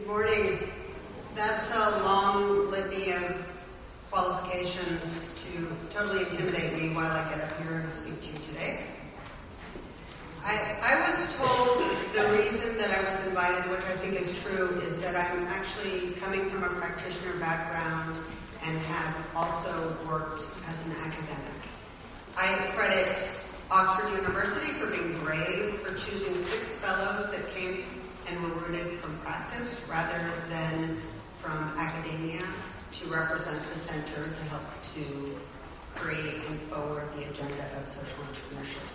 Good morning. That's a long litany of qualifications to totally intimidate me while I get up here and speak to you today. I was told the reason that I was invited, which I think is true, is that I'm actually coming from a practitioner background and have also worked as an academic. I credit Oxford University for being brave, for choosing 6 fellows that came and were rooted from practice rather than from academia to represent the center to help to create and forward the agenda of social entrepreneurship.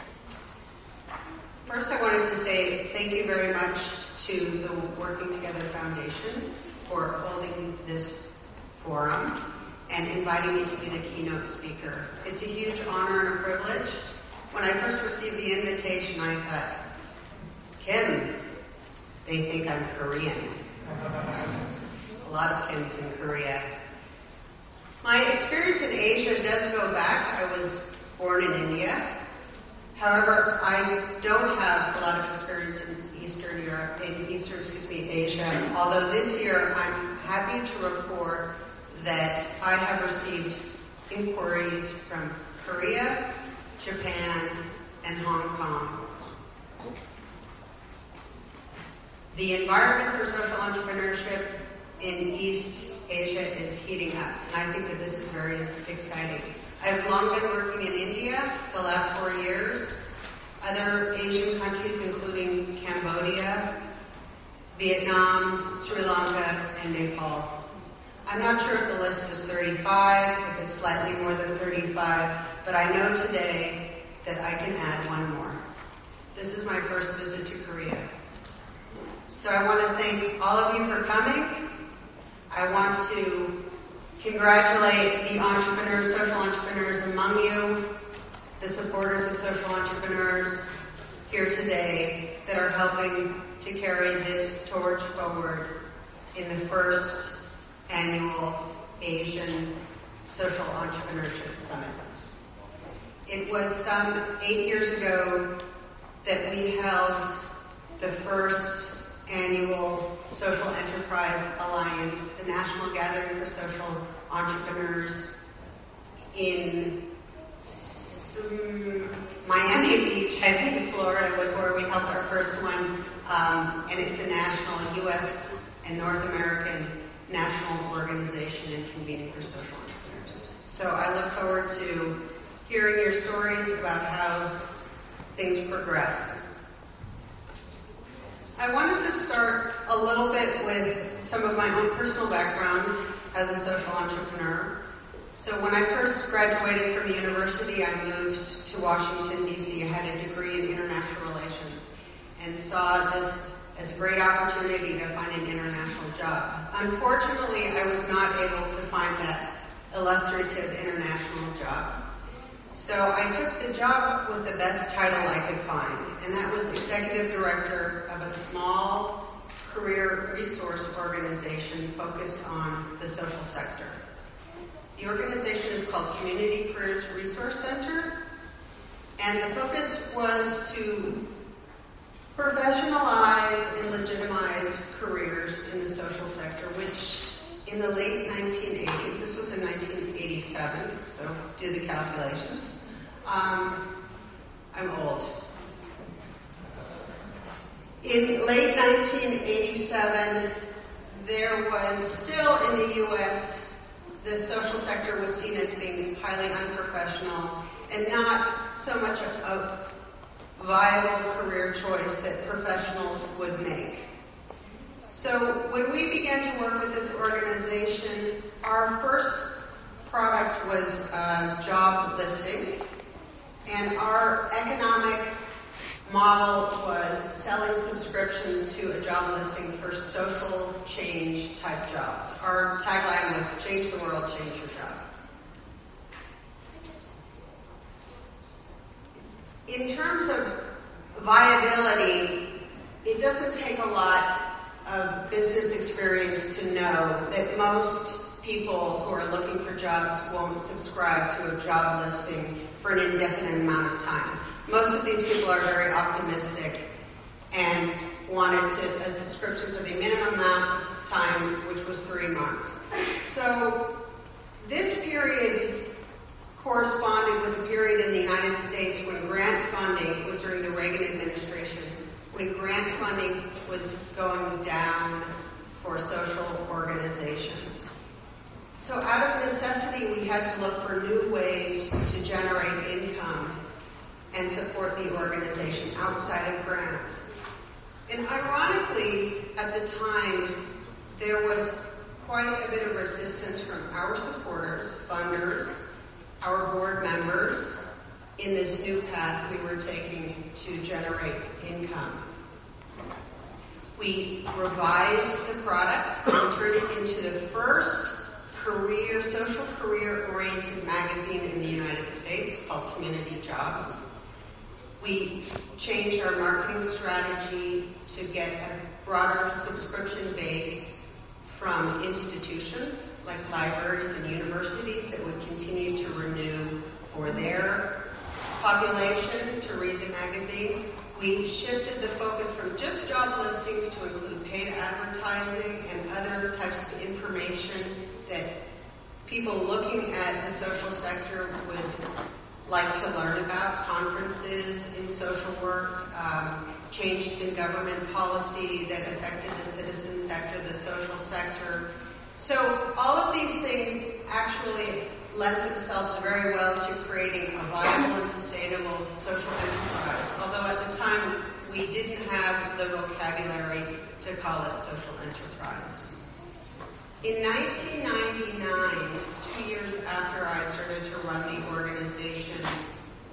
First, I wanted to say thank you very much to the Working Together Foundation for holding this forum and inviting me to be the keynote speaker. It's a huge honor and a privilege. When I first received the invitation, I thought, Kim, they think I'm Korean. A lot of Kims in Korea. My experience in Asia does go back. I was born in India. However, I don't have a lot of experience in Asia. Although this year I'm happy to report that I have received inquiries from Korea, Japan, and Hong Kong. The environment for social entrepreneurship in East Asia is heating up, and I think that this is very exciting. I've long been working in India the last 4 years. Other Asian countries, including Cambodia, Vietnam, Sri Lanka, and Nepal. I'm not sure if the list is 35, if it's slightly more than 35, but I know today that I can add one more. This is my first visit to Korea. So I want to thank all of you for coming. I want to congratulate the entrepreneurs, social entrepreneurs among you, the supporters of social entrepreneurs here today that are helping to carry this torch forward in the first annual Asian Social Entrepreneurship Summit. It was some 8 years ago that we held the first annual Social Enterprise Alliance, the National Gathering for Social Entrepreneurs in Miami Beach, I think Florida was where we held our first one, and it's a national U.S. and North American national organization and convening for social entrepreneurs. So I look forward to hearing your stories about how things progress. I wanted to start a little bit with some of my own personal background as a social entrepreneur. So when I first graduated from university, I moved to Washington, D.C. I had a degree in international relations and saw this as a great opportunity to find an international job. Unfortunately, I was not able to find that illustrative international job. So I took the job with the best title I could find, and that was Executive Director of a small career resource organization focused on the social sector. The organization is called Community Careers Resource Center, and the focus was to professionalize and legitimize careers in the social sector, which in the late 1980s, this was in 1987, so do the calculations. I'm old. In late 1987, there was still in the U.S., the social sector was seen as being highly unprofessional and not so much a viable career choice that professionals would make. So when we began to work with this organization, our first product was a job listing, and our economic model was selling subscriptions to a job listing for social change type jobs. Our tagline was change the world, change your job. In terms of viability, it doesn't take a lot of business experience to know that most people who are looking for jobs won't subscribe to a job listing for an indefinite amount of time. Most of these people are very optimistic and wanted a subscription for the minimum amount of time, which was 3 months. So this period corresponded with a period in the United States when grant funding was during the Reagan administration, when grant funding was going down for social organizations. So out of necessity, we had to look for new ways to generate income and support the organization outside of grants. And ironically, at the time, there was quite a bit of resistance from our supporters, funders, our board members, in this new path we were taking to generate income. We revised the product and turned it into the first social career-oriented magazine in the United States called Community Jobs. We changed our marketing strategy to get a broader subscription base from institutions like libraries and universities that would continue to renew for their population to read the magazine. We shifted the focus from just job listings to include paid advertising and other types of information that people looking at the social sector would like to learn about: conferences in social work, changes in government policy that affected the citizen sector, the social sector. So all of these things actually lend themselves very well to creating a viable and sustainable social enterprise, although at the time we didn't have the vocabulary to call it social enterprise. In 1999, 2 years after I started to run the organization,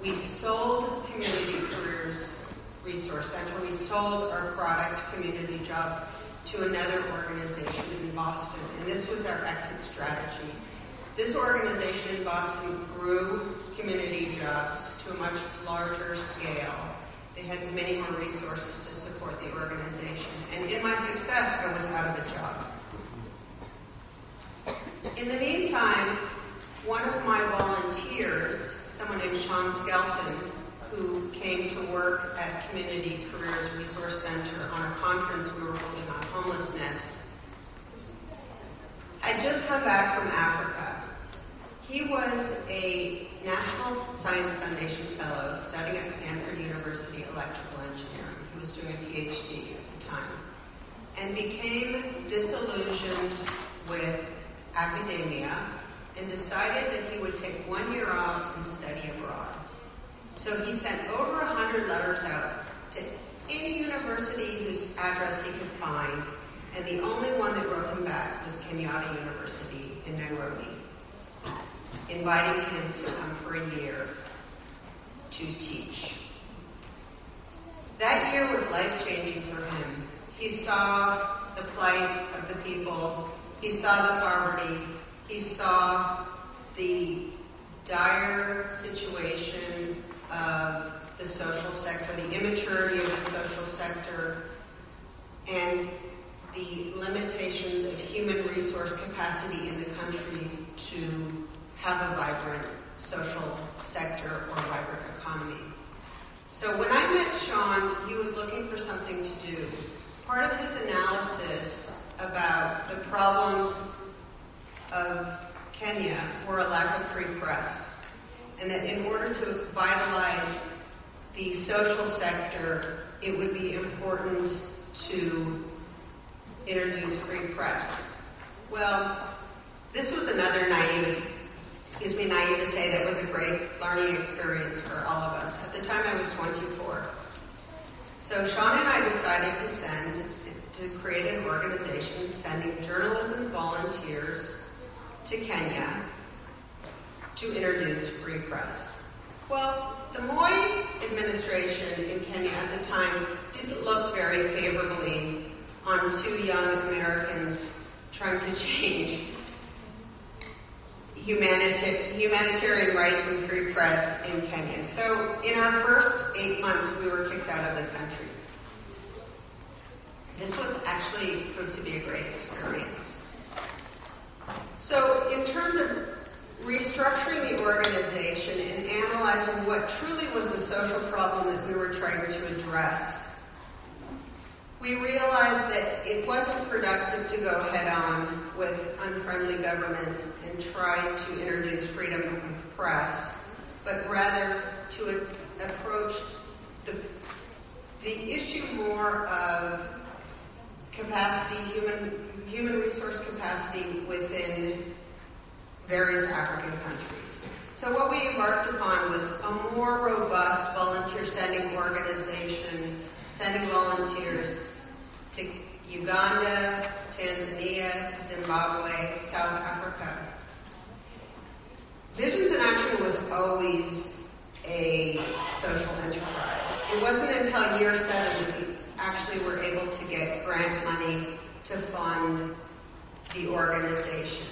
we sold Community Careers Resource Center. We sold our product, Community Jobs, to another organization in Boston, and this was our exit strategy. This organization in Boston grew Community Jobs to a much larger scale. They had many more resources to support the organization, and in my success, I was out of a job. In the meantime, one of my volunteers, someone named Sean Skelton, who came to work at Community Careers Resource Center on a conference we were holding on homelessness, had just come back from Africa. He was a National Science Foundation Fellow studying at Stanford University Electrical Engineering. He was doing a PhD at the time, and became disillusioned with academia and decided that he would take 1 year off and study abroad. So he sent over 100 letters out to any university whose address he could find, and the only one that wrote him back was Kenyatta University in Nairobi, inviting him to come for a year to teach. That year was life-changing for him. He saw the plight of the people. He saw the poverty. He saw the dire situation of the social sector, the immaturity of the social sector, and the limitations of human resource capacity in the country to have a vibrant social sector or vibrant economy. So when I met Sean, he was looking for something to do. Part of his analysis about the problems of Kenya were a lack of free press, and that in order to vitalize the social sector, it would be important to introduce free press. Well, this was another naivete that was a great learning experience for all of us. At the time, I was 24. So Sean and I decided to create an organization sending journalism volunteers to Kenya to introduce free press. Well, the Moi administration in Kenya at the time didn't look very favorably on two young Americans trying to change humanitarian rights and free press in Kenya. So in our first 8 months, we were kicked out of the country. This was actually proved to be a great experience. So in terms of restructuring the organization and analyzing what truly was the social problem that we were trying to address, we we realized that it wasn't productive to go head-on with unfriendly governments and try to introduce freedom of press, but rather to approach the issue more of capacity, human resource capacity within various African countries. So what we embarked upon was a more robust volunteer sending organization, sending volunteers to Uganda, Tanzania, Zimbabwe, South Africa. Visions in Action was always a social enterprise. It wasn't until year 7 that we actually were able to get grant money to fund the organization.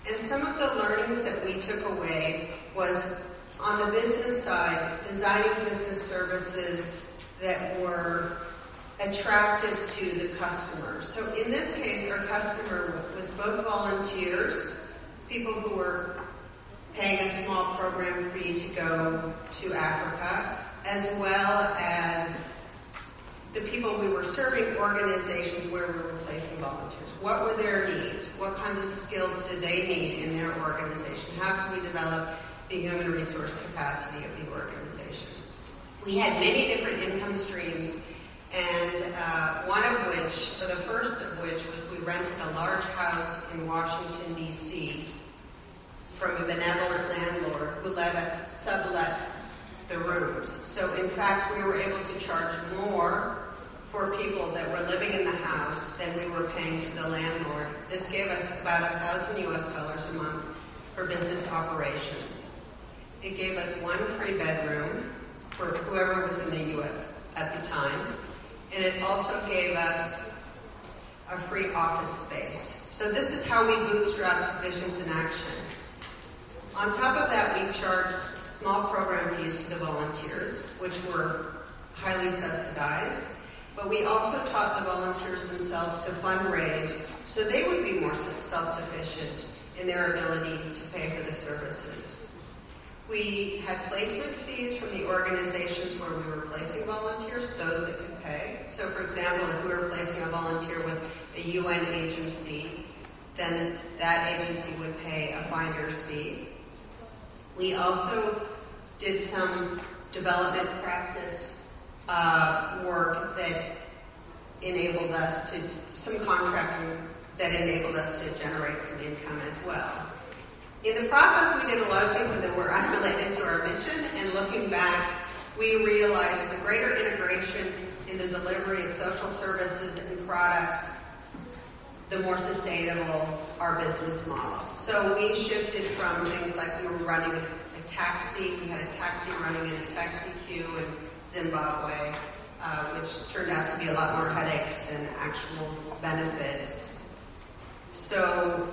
And some of the learnings that we took away was on the business side, designing business services that were attractive to the customer. So in this case, our customer was both volunteers, people who were paying a small program fee to go to Africa, as well as the people we were serving, organizations where we were placing volunteers. What were their needs? What kinds of skills did they need in their organization? How can we develop the human resource capacity of the organization? We had many different income streams, and one of which, or the first of which, was we rented a large house in Washington, D.C. from a benevolent landlord who let us sublet the rooms. So in fact, we were able to charge more for people that were living in the house than we were paying to the landlord. This gave us about $1,000 US a month for business operations. It gave us one free bedroom for whoever was in the US at the time, and it also gave us a free office space. So this is how we bootstrapped Visions in Action. On top of that, we charged small program fees to the volunteers, which were highly subsidized. But we also taught the volunteers themselves to fundraise so they would be more self-sufficient in their ability to pay for the services. We had placement fees from the organizations where we were placing volunteers, those that could pay. So for example, if we were placing a volunteer with a UN agency, then that agency would pay a finder's fee. We also did some development practice work that enabled us to, some contracting that enabled us to generate some income as well. In the process, we did a lot of things that were unrelated to our mission, and looking back, we realized the greater integration in the delivery of social services and products, the more sustainable our business model. So we shifted from things like we were running a taxi, we had a taxi running in a taxi queue in Zimbabwe, which turned out to be a lot more headaches than actual benefits. So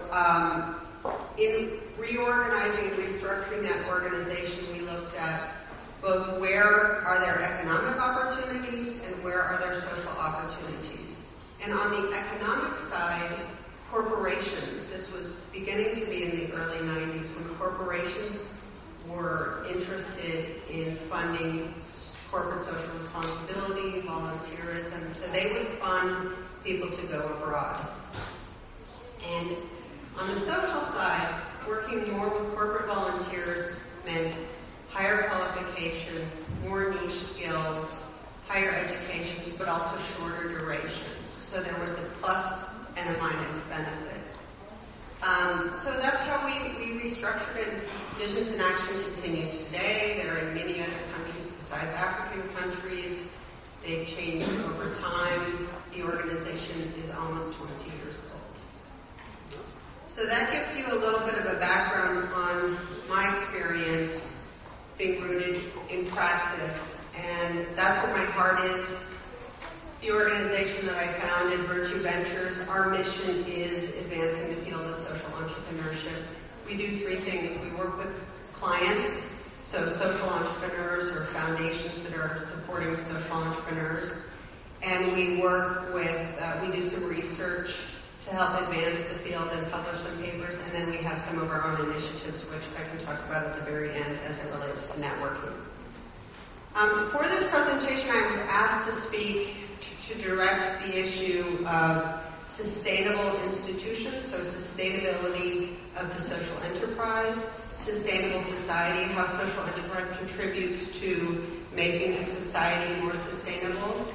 in reorganizing and restructuring that organization, we looked at both where are there economic opportunities and where are there social opportunities. And on the economic side, corporations, this was beginning to be in the early 90s when corporations were interested in funding corporate social responsibility, volunteerism, so they would fund people to go abroad. And on the social side, working more with corporate volunteers meant higher qualifications, more niche skills, higher education, but also shorter durations. So there was a plus and a minus benefit. So that's how we restructured it. Visions in Action continues today. They're in many other countries besides African countries. They've changed over time. The organization is almost 20 years old. So that gives you a little bit of a background on my experience being rooted in practice. And that's where my heart is. The organization that I founded, Virtue Ventures, our mission is advancing the field of social entrepreneurship. We do three things. We work with clients, so social entrepreneurs or foundations that are supporting social entrepreneurs. And we work with, we do some research to help advance the field and publish some papers. And then we have some of our own initiatives, which I can talk about at the very end as it relates to networking. For this presentation, I was asked to speak to direct the issue of sustainable institutions, so sustainability of the social enterprise, sustainable society, how social enterprise contributes to making a society more sustainable,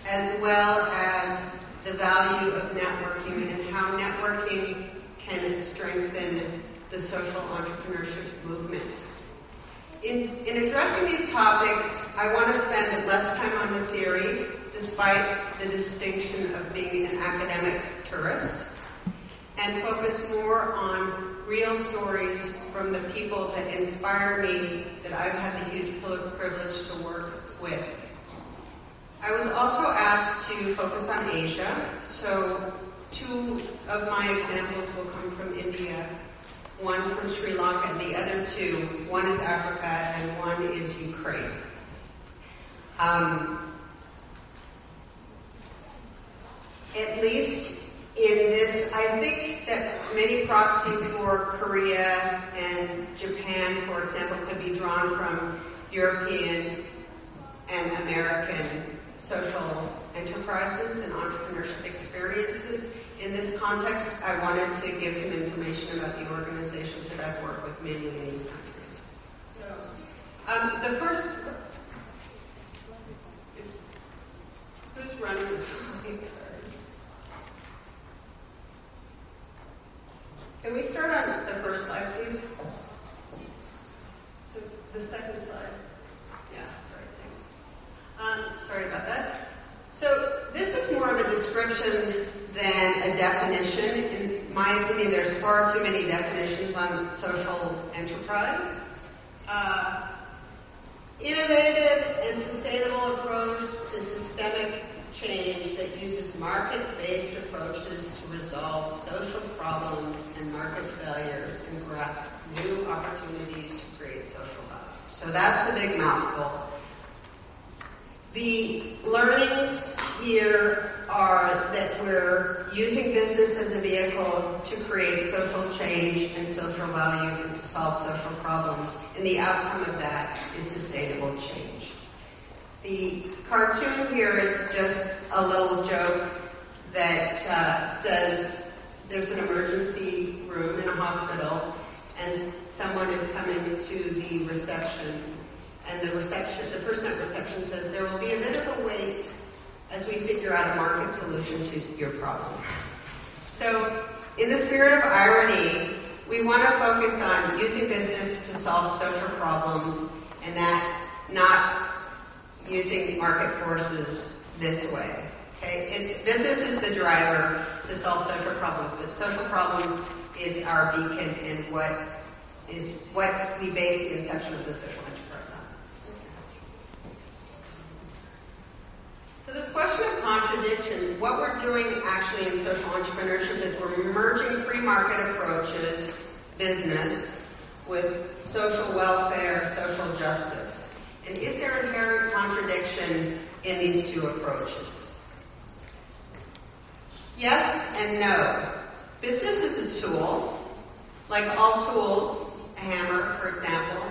as well as the value of networking and how networking can strengthen the social entrepreneurship movement. In addressing these topics, I want to spend less time on the theory, despite the distinction of being an academic tourist, and focus more on real stories from the people that inspire me, that I've had the huge privilege to work with. I was also asked to focus on Asia, so 2 of my examples will come from India, 1 from Sri Lanka, and the other 2, 1 is Africa and 1 is Ukraine. At least in this, I think that many proxies for Korea and Japan, for example, could be drawn from European and American social enterprises and entrepreneurship experiences. In this context, I wanted to give some information about the organizations that I've worked with mainly in these countries. So, the first, who's running this slide? Sorry. Can we start on the first slide, please? The second slide. Yeah, great, thanks. Sorry about that. So this is more of a description than a definition. In my opinion, there's far too many definitions on social enterprise. Innovative and sustainable approach to systemic change that uses market-based approaches to resolve social problems and market failures and grasp new opportunities to create social value. So that's a big mouthful. The learnings here are that we're using business as a vehicle to create social change and social value and to solve social problems, and the outcome of that is sustainable change. The cartoon here is just a little joke that says there's an emergency room in a hospital and someone is coming to the reception, and the person at reception says there will be a bit of a wait as we figure out a market solution to your problem. So in the spirit of irony, we want to focus on using business to solve social problems and that not using market forces this way. Okay? Business is the driver to solve social problems, but social problems is our beacon and what we base the inception of the social enterprise on. So this question of contradiction, what we're doing actually in social entrepreneurship is we're merging free market approaches, business, with social welfare, social justice. And is there inherent contradiction in these 2 approaches? Yes and no. Business is a tool. Like all tools, a hammer, for example,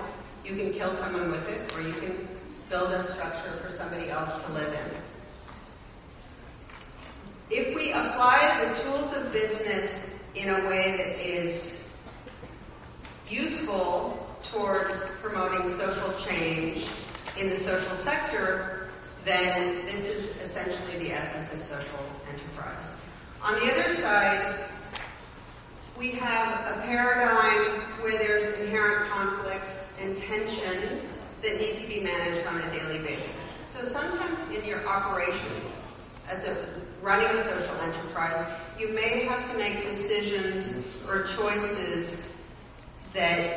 you can kill someone with it, or you can build a structure for somebody else to live in. If we apply the tools of business in a way that is useful towards promoting social change in the social sector, then this is essentially the essence of social enterprise. On the other side, we have a paradigm where there's inherent conflicts and tensions that need to be managed on a daily basis. So sometimes in your operations, as running a social enterprise, you may have to make decisions or choices that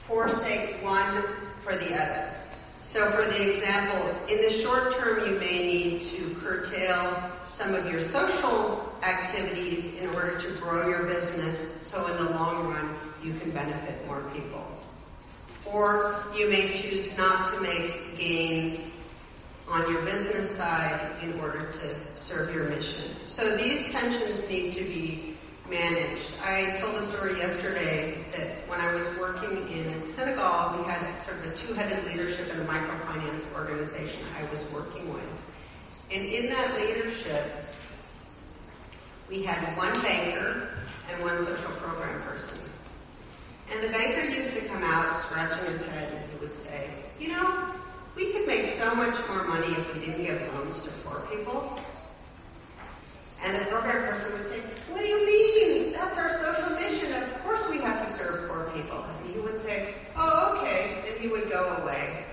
forsake one for the other. So for the example, in the short term, you may need to curtail some of your social activities in order to grow your business, so in the long run, you can benefit more people. Or you may choose not to make gains on your business side in order to serve your mission. So these tensions need to be managed. I told a story yesterday that when I was working in Senegal, we had sort of a 2-headed leadership in a microfinance organization I was working with. And in that leadership, we had one banker and one social program person. And the banker used to come out scratching his head and he would say, you know, we could make so much more money if we didn't give loans to poor people. And the program person would say, what do you mean? That's our social mission. Of course we have to serve poor people. And he would say, oh, okay. And he would go away.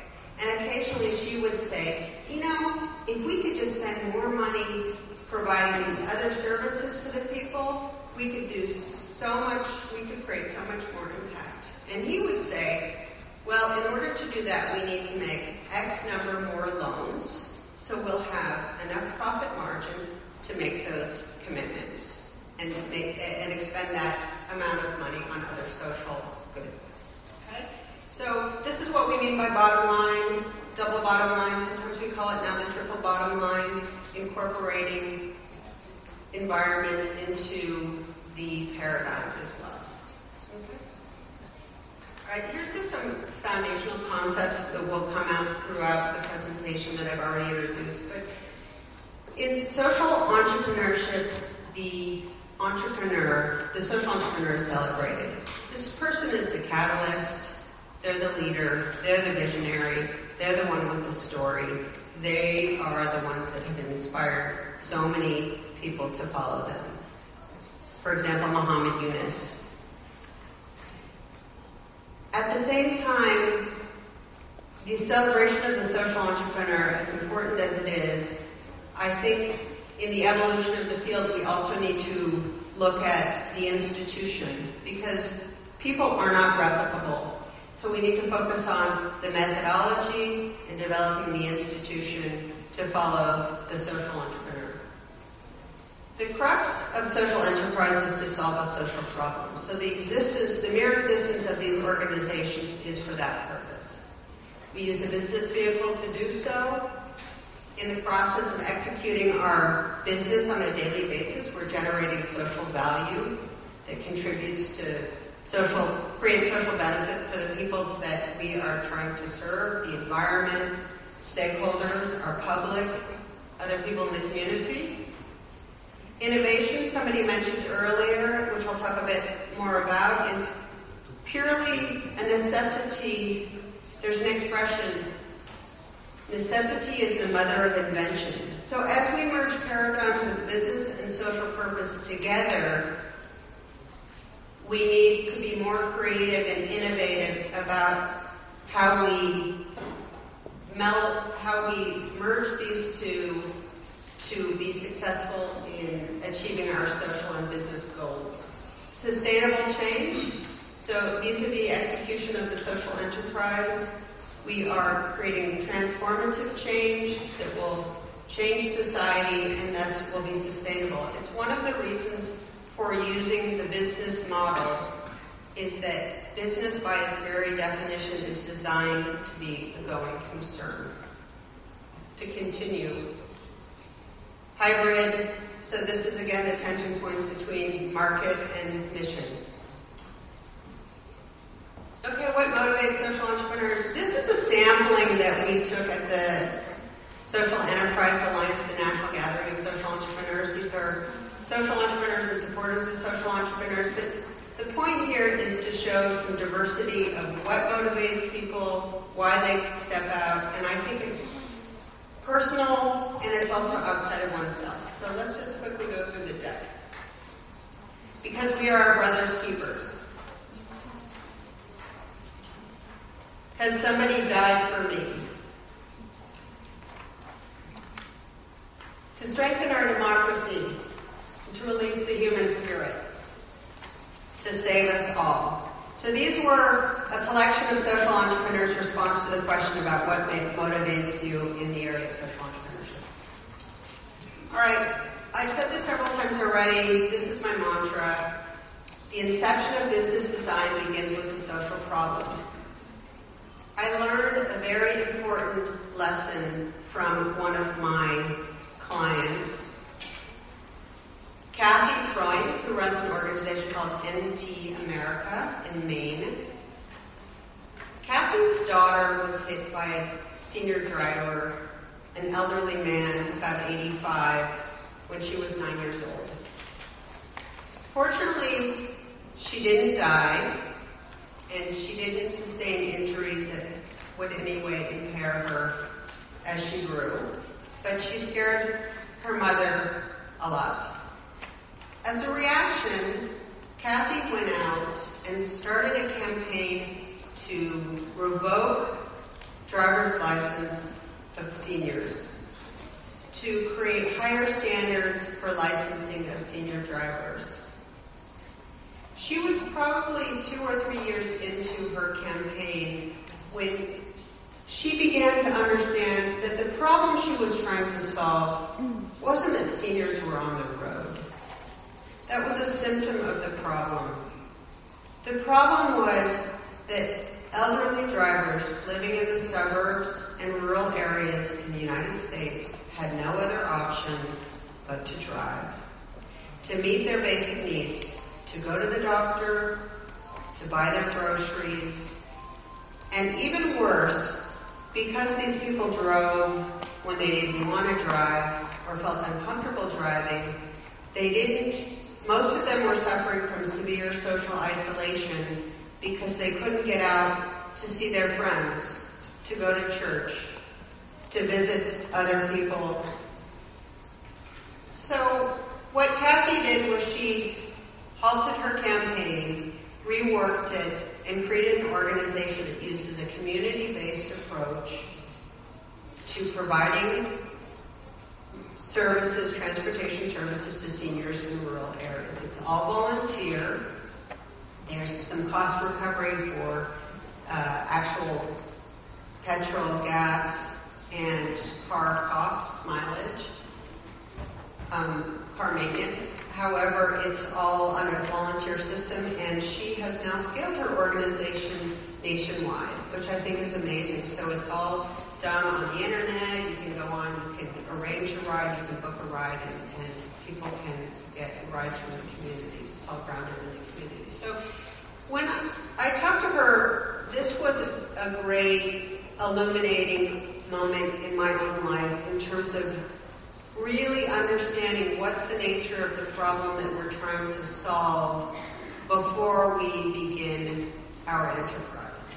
And occasionally she would say, you know, if we could just spend more money providing these other services to the people, we could do so much, we could create so much more impact. And he would say, well, in order to do that, we need to make X number more loans, so we'll have enough profit margin to make those commitments and expend that amount of money on other social good. Okay? So this is what we mean by bottom line, double bottom line. Sometimes we call it now the triple bottom line, incorporating environment into the paradigm as well. Okay. All right, here's just some foundational concepts that will come out throughout the presentation that I've already introduced. But in social entrepreneurship, the social entrepreneur is celebrated. This person is the catalyst, they're the leader, they're the visionary, they're the one with the story. They are the ones that have inspired so many people to follow them. For example, Muhammad Yunus. At the same time, the celebration of the social entrepreneur, as important as it is, I think in the evolution of the field, we also need to look at the institution, because people are not replicable. So we need to focus on the methodology and developing the institution to follow the social entrepreneur. The crux of social enterprise is to solve a social problem. So the mere existence of these organizations is for that purpose. We use a business vehicle to do so. In the process of executing our business on a daily basis, we're generating social value that contributes to create social benefit for the people that we are trying to serve, the environment, stakeholders, our public, other people in the community. Innovation, somebody mentioned earlier, which I'll talk a bit more about, is purely a necessity. There's an expression, necessity is the mother of invention. So as we merge paradigms of business and social purpose together, we need to be more creative and innovative about how we merge these two to be successful in achieving our social and business goals. Sustainable change. So vis-a-vis execution of the social enterprise, we are creating transformative change that will change society and thus will be sustainable. It's one of the reasons for using the business model is that business by its very definition is designed to be a going concern. To continue. Hybrid. So this is again the tension points between market and mission. Okay, what motivates social entrepreneurs? This is a sampling that we took at the Social Enterprise Alliance, the National Gathering of Social Entrepreneurs. These are social entrepreneurs and supporters of social entrepreneurs. But the point here is to show some diversity of what motivates people, why they step out, and I think it's personal and it's also outside of oneself. So let's just quickly go through the deck. Because we are our brother's keepers. Has somebody died for me? To strengthen our democracy, to release the human spirit, to save us all. So these were a collection of social entrepreneurs' response to the question about what motivates you in the area of social entrepreneurship. All right, I've said this several times already. This is my mantra. The inception of business design begins with a social problem. I learned a very important lesson from one of my clients, Kathy Freund, who runs an organization called NT America in Maine. Kathy's daughter was hit by a senior driver an elderly man, about 85, when she was 9 years old. Fortunately, she didn't die, and she didn't sustain injuries that would in any way impair her as she grew, but she scared her mother a lot. As a reaction, Kathy went out and started a campaign to revoke driver's license of seniors, to create higher standards for licensing of senior drivers. She was probably 2 or 3 years into her campaign when she began to understand that the problem she was trying to solve wasn't that seniors were on the road. That was a symptom of the problem. The problem was that elderly drivers living in the suburbs and rural areas in the United States had no other options but to drive, to meet their basic needs, to go to the doctor, to buy their groceries, and even worse, because these people drove when they didn't want to drive or felt uncomfortable driving, most of them were suffering from severe social isolation because they couldn't get out to see their friends, to go to church, to visit other people. So what Kathy did was she halted her campaign, reworked it, and created an organization that uses a community-based approach to providing services, transportation services to seniors in rural areas. It's all volunteer. There's some cost recovery for actual petrol, gas, and car costs, mileage, car maintenance. However, it's all on a volunteer system, and she has now scaled her organization nationwide, which I think is amazing. So it's all done on the internet. You can go on, you can arrange a ride, you can book a ride, and people can get rides from the communities. It's all grounded in the community. So when I talked to her, this was a great illuminating moment in my own life in terms of really understanding what's the nature of the problem that we're trying to solve before we begin our enterprise.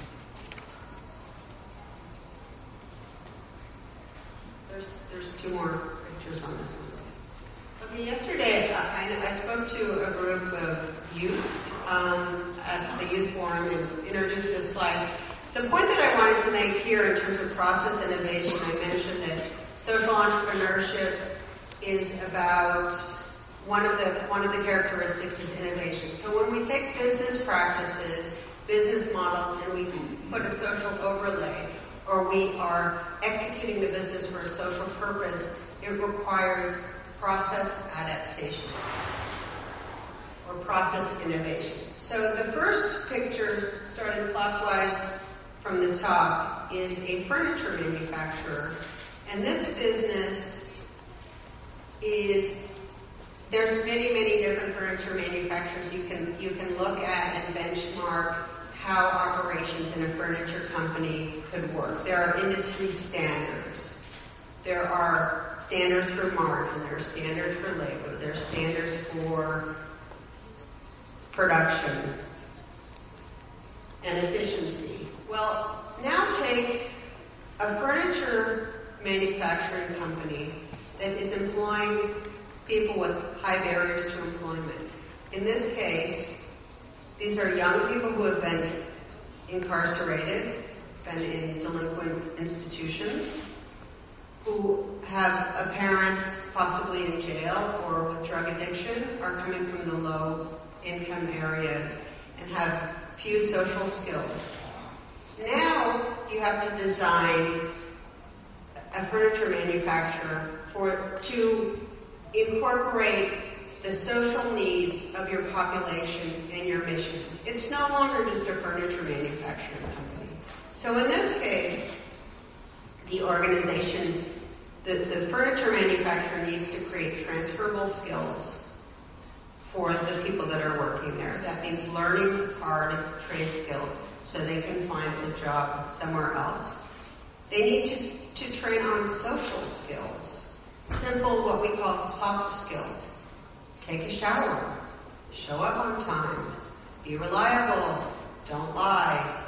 There's 2 more pictures on this one. Okay, yesterday I spoke to a group of youth at the Youth Forum and introduced this slide. The point that I wanted to make here in terms of process innovation, I mentioned that social entrepreneurship is about one of the characteristics is innovation. So when we take business practices, business models, and we put a social overlay, or we are executing the business for a social purpose, it requires process adaptations or process innovation. So the first picture, starting clockwise from the top, is a furniture manufacturer. And this business there's many different furniture manufacturers you can look at and benchmark how operations in a furniture company could work. There are industry standards. There are standards for margin, there are standards for labor, there are standards for production and efficiency. Well, now take a furniture manufacturing company that is employing people with high barriers to employment. In this case, these are young people who have been incarcerated, been in delinquent institutions, who have a parent possibly in jail or with drug addiction, are coming from the low-income areas and have few social skills. Now you have to design a furniture manufacturer to incorporate the social needs of your population and your mission. It's no longer just a furniture manufacturing company. So in this case, the organization, the furniture manufacturer needs to create transferable skills for the people that are working there. That means learning hard trade skills so they can find a job somewhere else. They need to train on social skills, simple what we call soft skills. Take a shower, show up on time, be reliable, don't lie.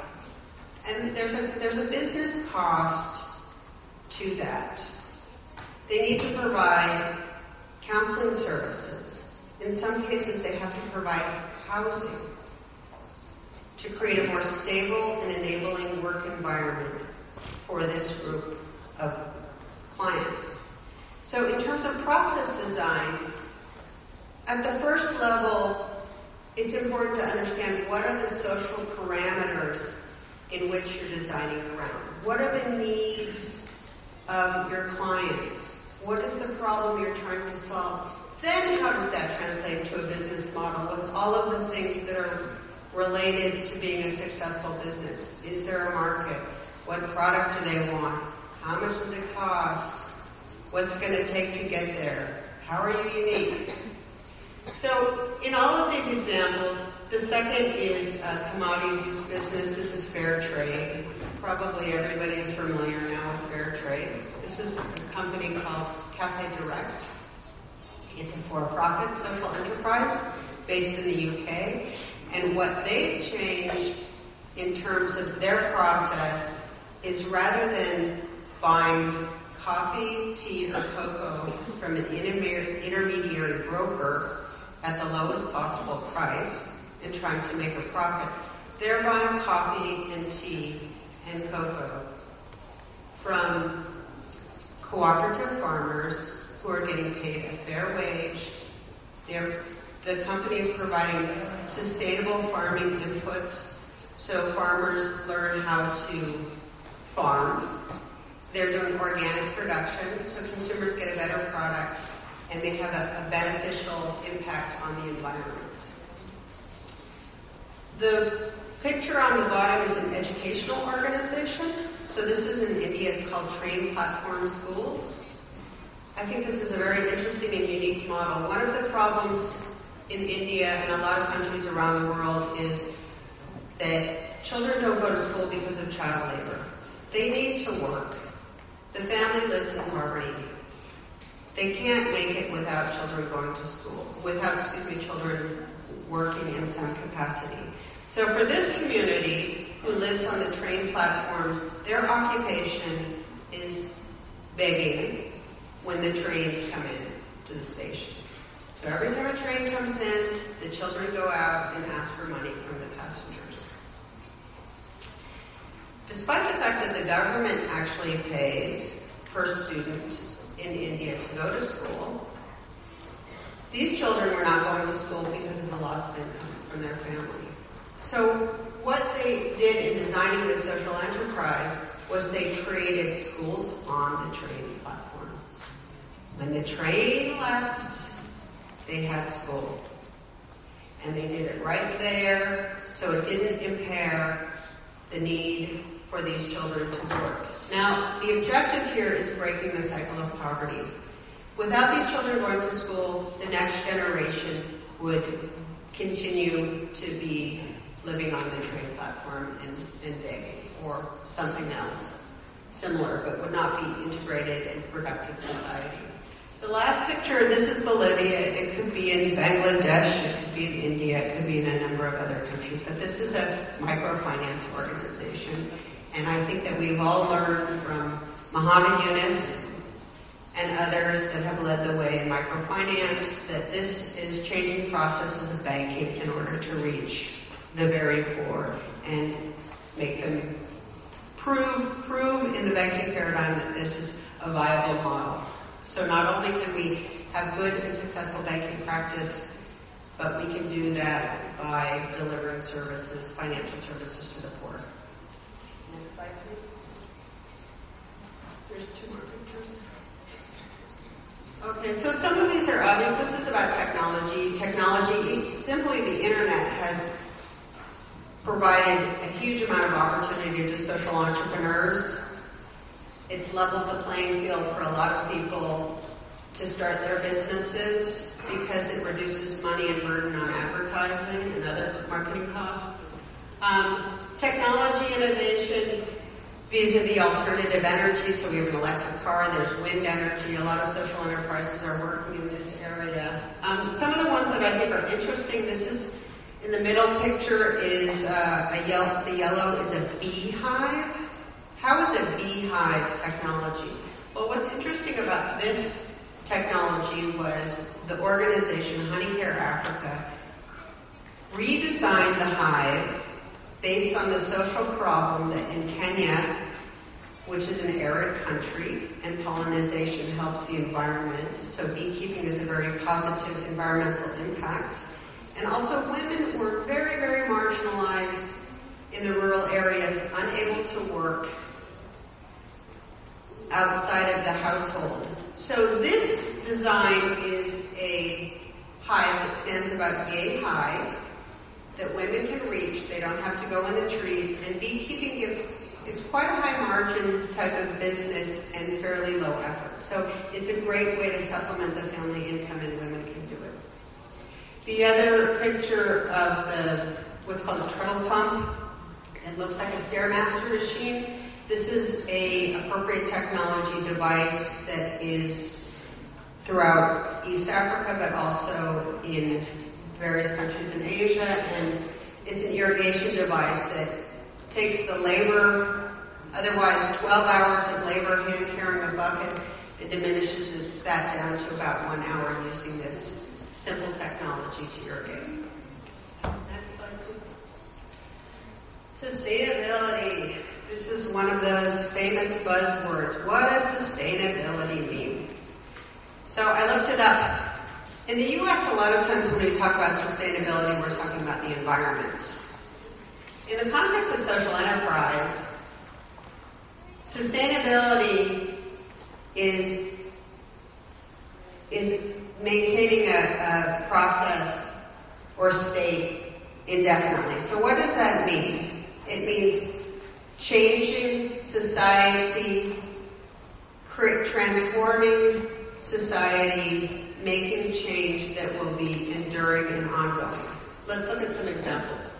And there's a business cost to that. They need to provide counseling services. In some cases, they have to provide housing to create a more stable and enabling work environment for this group of clients. So in terms of process design, at the first level, it's important to understand what are the social parameters in which you're designing around. What are the needs of your clients? What is the problem you're trying to solve? Then how does that translate to a business model with all of the things that are related to being a successful business? Is there a market? What product do they want? How much does it cost? What's it going to take to get there? How are you unique? So in all of these examples, the second is commodities use business. This is fair trade. Probably everybody is familiar now with fair trade. This is a company called Cafe Direct. It's a for-profit social enterprise based in the UK. And what they've changed in terms of their process is rather than buying coffee, tea, or cocoa from an intermediary broker at the lowest possible price and trying to make a profit, they're buying coffee and tea and cocoa from cooperative farmers who are getting paid a fair wage. The company is providing sustainable farming inputs, so farmers learn how to farm. They're doing organic production, so consumers get a better product, and they have a beneficial impact on the environment. The picture on the bottom is an educational organization. So this is in India. It's called Train Platform Schools. I think this is a very interesting and unique model. One of the problems in India and a lot of countries around the world is that children don't go to school because of child labor. They need to work. The family lives in poverty. They can't make it without children going to school, children working in some capacity. So for this community who lives on the train platforms, their occupation is begging when the trains come in to the station. So every time a train comes in, the children go out and ask for money from the passengers. Despite the fact that the government actually pays per student in India to go to school, these children were not going to school because of the loss of income from their family. So what they did in designing this social enterprise was they created schools on the train platform. When the train left, they had school. And they did it right there, so it didn't impair the need for these children to work. Now, the objective here is breaking the cycle of poverty. Without these children going to school, the next generation would continue to be living on the train platform and begging, or something else similar, but would not be integrated in productive society. The last picture, this is Bolivia. It could be in Bangladesh, it could be in India, it could be in a number of other countries, but this is a microfinance organization. And I think that we've all learned from Muhammad Yunus and others that have led the way in microfinance that this is changing processes of banking in order to reach the very poor and make them prove in the banking paradigm that this is a viable model. So not only can we have good and successful banking practice, but we can do that by delivering services, financial services to the poor. Next slide, please. There's two more pictures. Okay, so some of these are obvious. This is about technology. Technology, simply the internet has provided a huge amount of opportunity to social entrepreneurs. It's leveled the playing field for a lot of people to start their businesses because it reduces money and burden on advertising and other marketing costs. Technology innovation vis-a-vis alternative energy. So we have an electric car, there's wind energy. A lot of social enterprises are working in this area. Some of the ones that I think are interesting, this is, in the middle picture is the yellow is a beehive. How is a beehive technology? Well, what's interesting about this technology was the organization Honey Care Africa redesigned the hive based on the social problem that in Kenya, which is an arid country, and pollination helps the environment. So beekeeping is a very positive environmental impact. And also women were very, very marginalized in the rural areas, unable to work outside of the household. So this design is a hive that stands about yay high, that women can reach. They don't have to go in the trees. And beekeeping it's quite a high margin type of business and fairly low effort. So it's a great way to supplement the family income, and women can do it. The other picture of what's called a treadle pump, it looks like a Stairmaster machine. This is an appropriate technology device that is throughout East Africa, but also in various countries in Asia, and it's an irrigation device that takes the labor, otherwise 12 hours of labor hand carrying a bucket, and diminishes that down to about 1 hour using this simple technology to irrigate. Next slide, please. Sustainability. This is one of those famous buzzwords. What does sustainability mean? So I looked it up. In the U.S., a lot of times when we talk about sustainability, we're talking about the environment. In the context of social enterprise, sustainability is maintaining a process or state indefinitely. So what does that mean? It means changing society, transforming society, making change that will be enduring and ongoing. Let's look at some examples.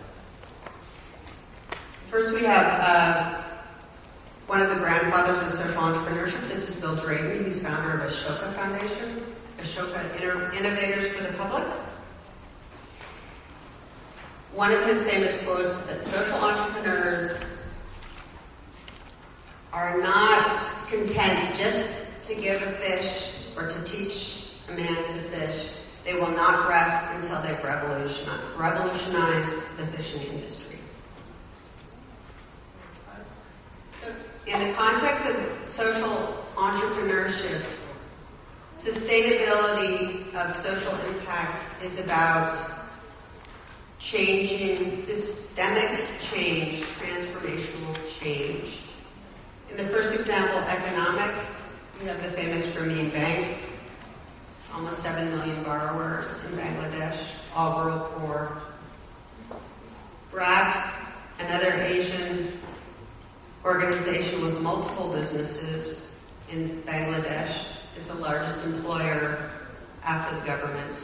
First, we have one of the grandfathers of social entrepreneurship. This is Bill Drayton. He's founder of Ashoka Foundation, Ashoka Innovators for the Public. One of his famous quotes is that social entrepreneurs are not content just to give a fish or to teach a man to fish. They will not rest until they've revolutionized the fishing industry. In the context of social entrepreneurship, sustainability of social impact is about changing, systemic change, transformational change. In the first example, economic, we have the famous Grameen Bank, almost 7 million borrowers in Bangladesh, all rural poor. BRAC, another Asian organization with multiple businesses in Bangladesh, is the largest employer after the government.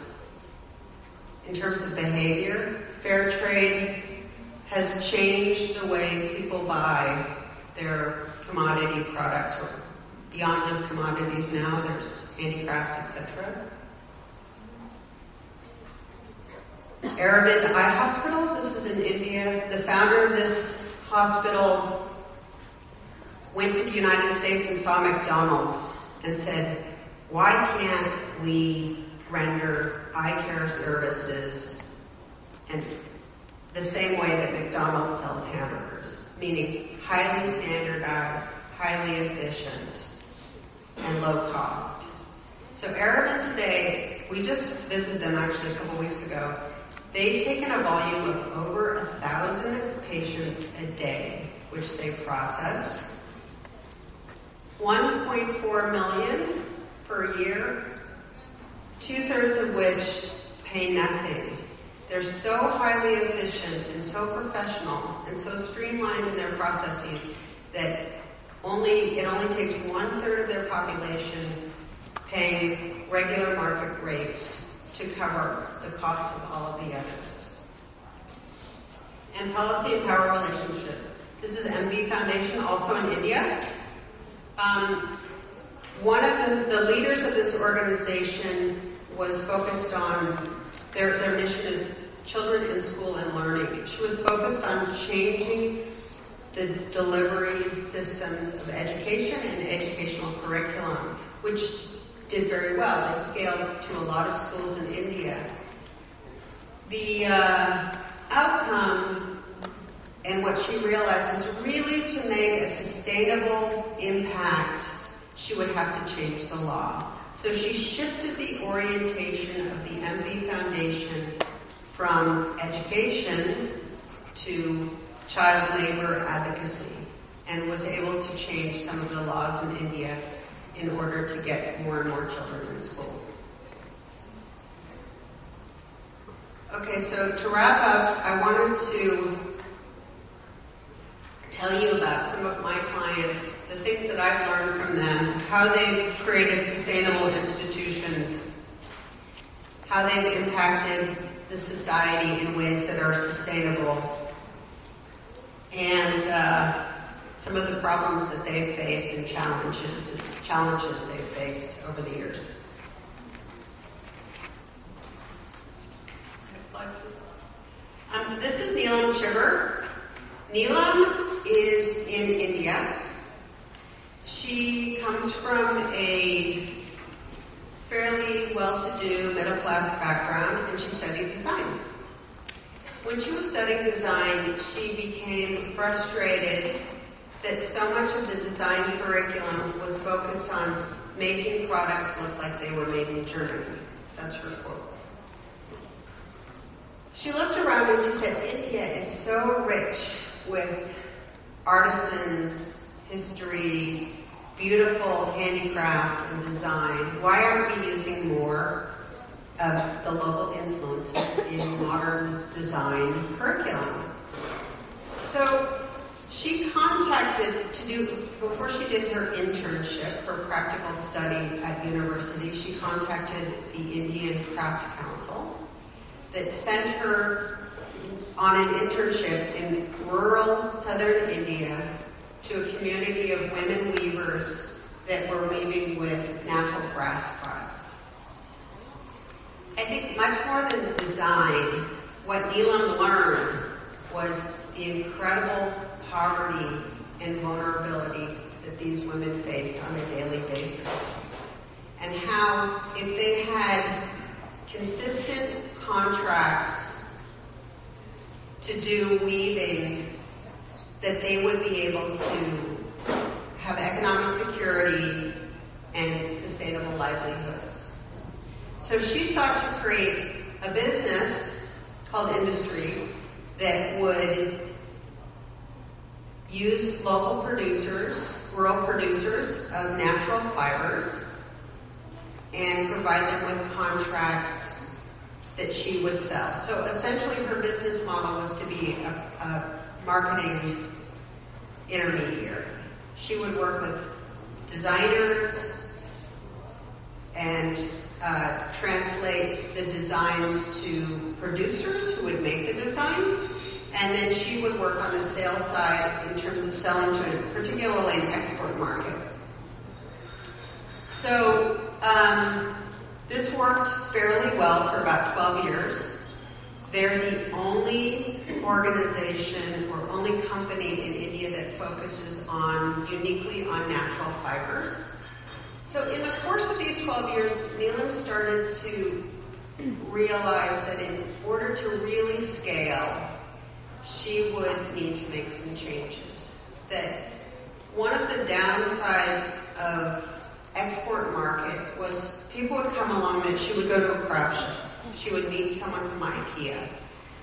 In terms of behavior, fair trade has changed the way people buy their commodity products. Beyond just commodities now, there's handicrafts, etc. Arabic Eye Hospital, this is in India. The founder of this hospital went to the United States and saw McDonald's and said, why can't we render eye care services in the same way that McDonald's sells hamburgers, meaning highly standardized, highly efficient, and low cost. So Arabic today, we just visited them actually a couple weeks ago. They've taken a volume of over 1,000 patients a day, which they process. 1.4 million per year, 2/3 of which pay nothing. They're so highly efficient and so professional and so streamlined in their processes that it only takes 1/3 of their population paying regular market rates to cover the costs of all of the others. And policy and power relationships. This is MB Foundation. Foundation, also in India. One of the leaders of this organization was focused on, their mission is Children in School and Learning. She was focused on changing the delivery systems of education and educational curriculum, which did very well. They scaled to a lot of schools in India. The outcome and what she realized is really to make a sustainable impact, she would have to change the law. So she shifted the orientation of the MV Foundation from education to child labor advocacy, and was able to change some of the laws in India in order to get more and more children in school. Okay, so to wrap up, I wanted to tell you about some of my clients, the things that I've learned from them, how they've created sustainable institutions, how they've impacted the society in ways that are sustainable, and some of the problems that they've faced and challenges they've faced over the years. Next slide, please. This is Neelam Shiver. Neelam is in India. She comes from a fairly well-to-do middle-class background, and she studied design. When she was studying design, she became frustrated that so much of the design curriculum was focused on making products look like they were made in Germany. That's her quote. She looked around and she said, India is so rich with artisans, history, beautiful handicraft and design. Why aren't we using more of the local influences in modern design curriculum? So she contacted before she did her internship for practical study at university, she contacted the Indian Craft Council that sent her on an internship in rural southern India to a community of women weavers that were weaving with natural grass products. I think much more than design, what Neelam learned was the incredible poverty and vulnerability that these women faced on a daily basis. And how, if they had consistent contracts to do weaving, that they would be able to have economic security and sustainable livelihoods. So she sought to create a business called Industry that would use local producers, rural producers of natural fibers, and provide them with contracts that she would sell. So essentially her business model was to be a marketing intermediary. She would work with designers and translate the designs to producers who would make the designs, and then she would work on the sales side in terms of selling to particularly an export market. So this worked fairly well for about 12 years. They're the only organization or only company in India that focuses uniquely on natural fibers. So in the course of these 12 years, Neelam started to realize that in order to really scale, she would need to make some changes. That one of the downsides of export market was people would come along and she would go to a craft show. She would meet someone from IKEA.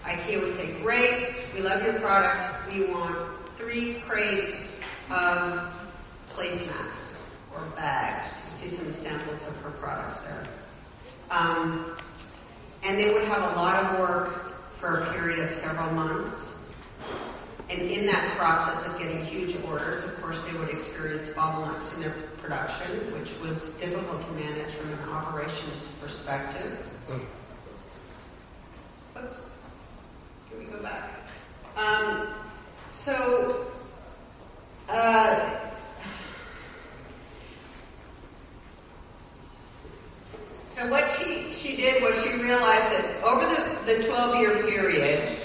IKEA would say, great, we love your product. We want 3 crates of placemats or bags. You see some samples of her products there. And they would have a lot of work for a period of several months. And in that process of getting huge orders, of course, they would experience bottlenecks in their production, which was difficult to manage from an operations perspective. Oops. Here we go back. So what she did was she realized that over the 12-year period,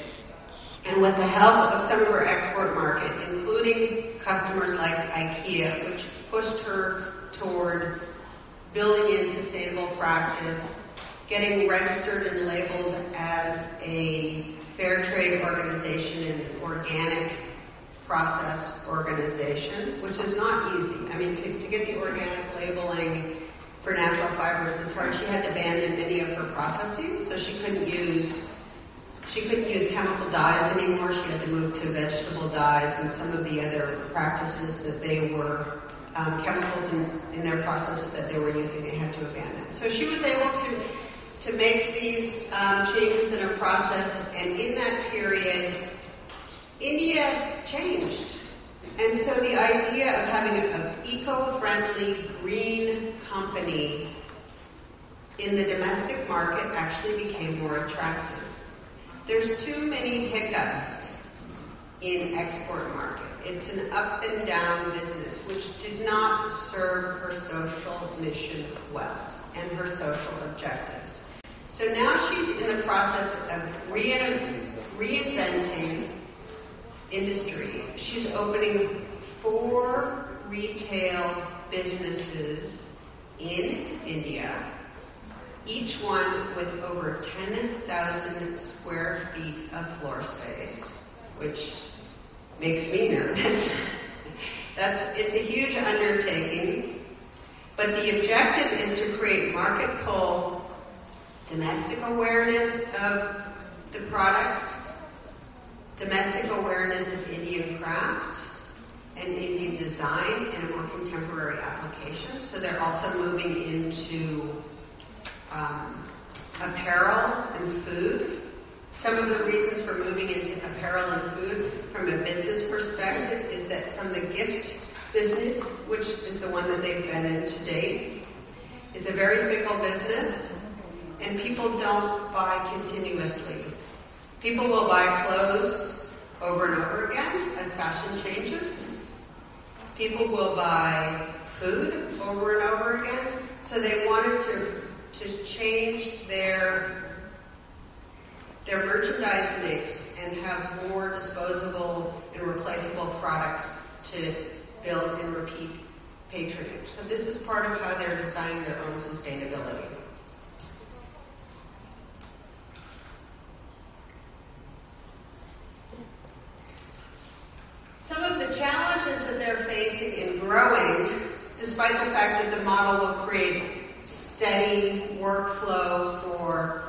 and with the help of some of her export market, including customers like IKEA, which pushed her toward building in sustainable practice, getting registered and labeled as a fair trade organization and an organic process organization, which is not easy. I mean, to get the organic labeling for natural fibers is hard. She had to abandon many of her processes, so she couldn't use chemical dyes anymore. She had to move to vegetable dyes and some of the other practices that they were chemicals in their processes that they were using, they had to abandon. So she was able to make these changes in her process, and in that period, India changed. And so the idea of having an eco-friendly green company in the domestic market actually became more attractive. There's too many hiccups in export market. It's an up and down business, which did not serve her social mission well and her social objectives. So now she's in the process of reinventing industry. She's opening 4 retail businesses in India, each one with over 10,000 square feet of floor space, which makes me nervous. It's a huge undertaking, but the objective is to create market pull, domestic awareness of the products, domestic awareness of Indian craft and Indian design in a more contemporary application. So they're also moving into apparel and food. Some of the reasons for moving into apparel and food from a business perspective is that from the gift business, which is the one that they've been in to date, is a very fickle business, and people don't buy continuously. People will buy clothes over and over again as fashion changes. People will buy food over and over again. So they wanted to change their merchandise mix and have more disposable and replaceable products to build and repeat patronage. So this is part of how they're designing their own sustainability. Some of the challenges that they're facing in growing, despite the fact that the model will create steady workflow for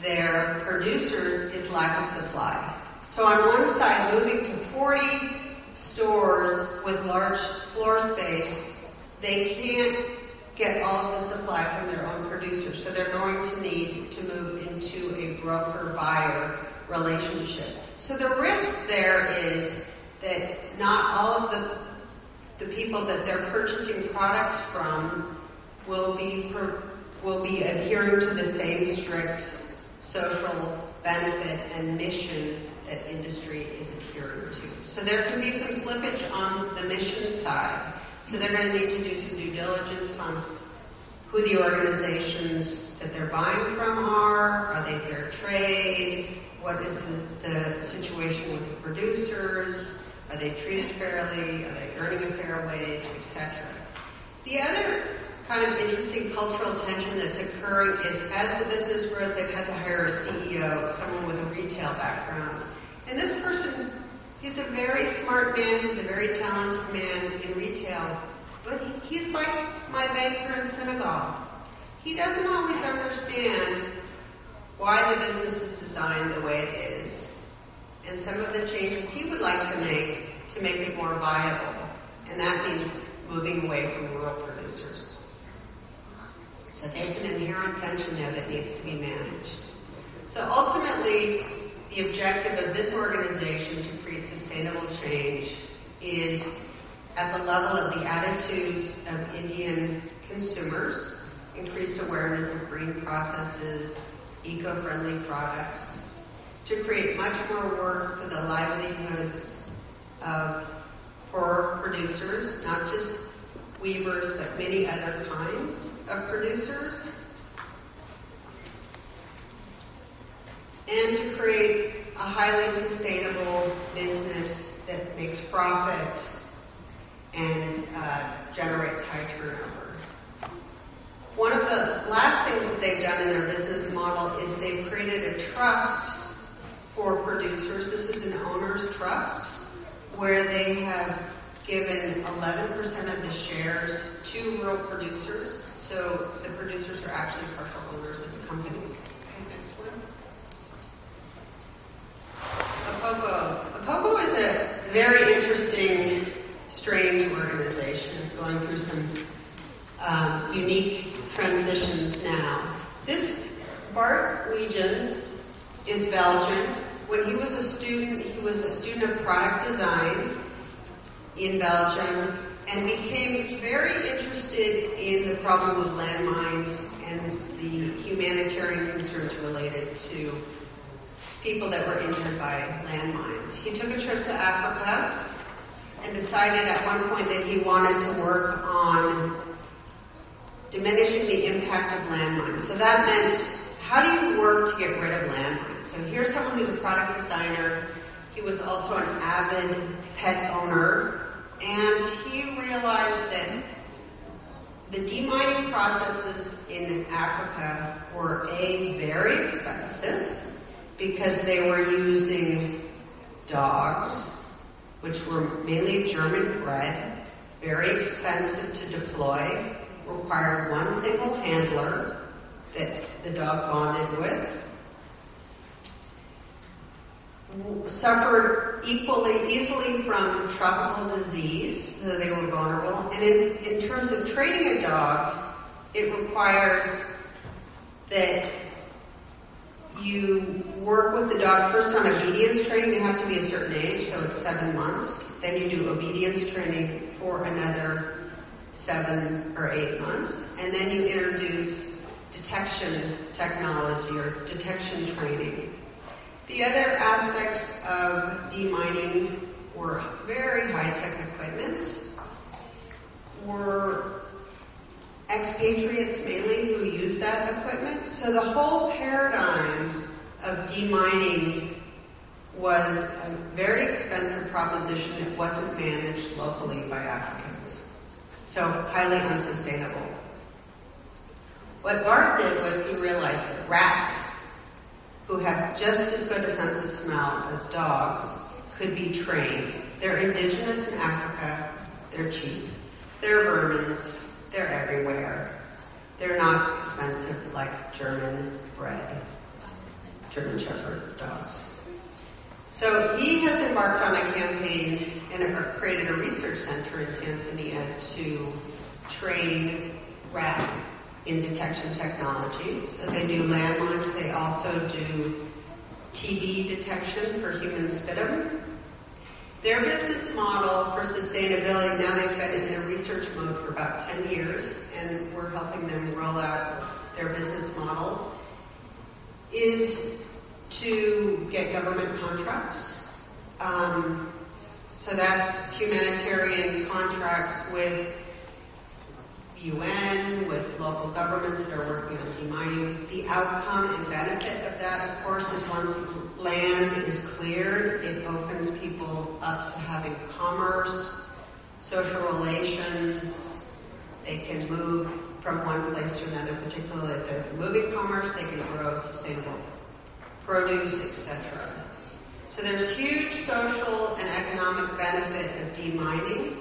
their producers, is lack of supply. So on one side, moving to 40 stores with large floor space, they can't get all of the supply from their own producers. So they're going to need to move into a broker-buyer relationship. So the risk there is that not all of the people that they're purchasing products from will be adhering to the same strict social benefit and mission that industry is adhering to. So there can be some slippage on the mission side. So they're going to need to do some due diligence on who the organizations that they're buying from are. Are they fair trade? What is the situation with the producers? Are they treated fairly? Are they earning a fair wage, etc.? The other kind of interesting cultural tension that's occurring is as the business grows, they've had to hire a CEO, someone with a retail background. And this person, he's a very smart man, he's a very talented man in retail, but he's like my banker in Senegal. He doesn't always understand why the business is designed the way it is, and some of the changes he would like to make it more viable. And that means moving away from rural producers. So there's an inherent tension there that needs to be managed. So ultimately, the objective of this organization to create sustainable change is at the level of the attitudes of Indian consumers, increased awareness of green processes, eco-friendly products, to create much more work for the livelihoods of poor producers, not just weavers, but many other kinds of producers, and to create a highly sustainable business that makes profit and generates high turnover. One of the last things that they've done in their business model is they've created a trust for producers. This is an owner's trust where they have given 11% of the shares to rural producers. So the producers are actually partial owners of the company. Okay, next one. APOPO is a very interesting, strange organization going through some unique transitions now. This Bart Wegens is Belgian. When he was a student of product design in Belgium and became very interested in the problem of landmines and the humanitarian concerns related to people that were injured by landmines. He took a trip to Africa and decided at one point that he wanted to work on diminishing the impact of landmines. So that meant, how do you work to get rid of landmines? So here's someone who's a product designer. He was also an avid pet owner, and he realized that the demining processes in Africa were very expensive because they were using dogs, which were mainly German bred, very expensive to deploy, required one single handler that the dog bonded with, suffered easily from tropical disease, so they were vulnerable. And in terms of training a dog, it requires that you work with the dog first on obedience training. They have to be a certain age, so it's 7 months. Then you do obedience training for another 7 or 8 months. And then you introduce detection technology or detection training. The other aspects of demining were very high-tech equipment, were expatriates mainly who use that equipment. So the whole paradigm of demining was a very expensive proposition that wasn't managed locally by Africans. So highly unsustainable. What Bart did was he realized that rats, who have just as good a sense of smell as dogs, could be trained. They're indigenous in Africa, they're cheap, they're vermins, they're everywhere. They're not expensive like German Shepherd dogs. So he has embarked on a campaign and created a research center in Tanzania to train rats in detection technologies. So they do landmines. They also do TB detection for human sputum. Their business model for sustainability, now they've been in a research mode for about 10 years, and we're helping them roll out their business model, is to get government contracts. So that's humanitarian contracts with UN, with local governments that are working on demining. The outcome and benefit of that, of course, is once land is cleared, it opens people up to having commerce, social relations. They can move from one place to another, particularly if they're moving commerce, they can grow sustainable produce, etc. So there's huge social and economic benefit of demining.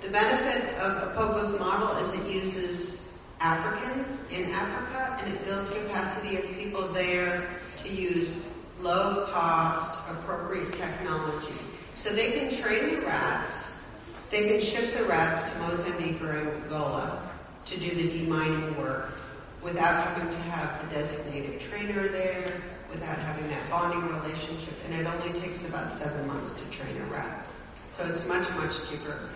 The benefit of APOPO's model is it uses Africans in Africa, and it builds capacity of people there to use low-cost, appropriate technology. So they can train the rats, they can ship the rats to Mozambique or Angola to do the demining work without having to have a designated trainer there, without having that bonding relationship, and it only takes about 7 months to train a rat. So it's much, much cheaper.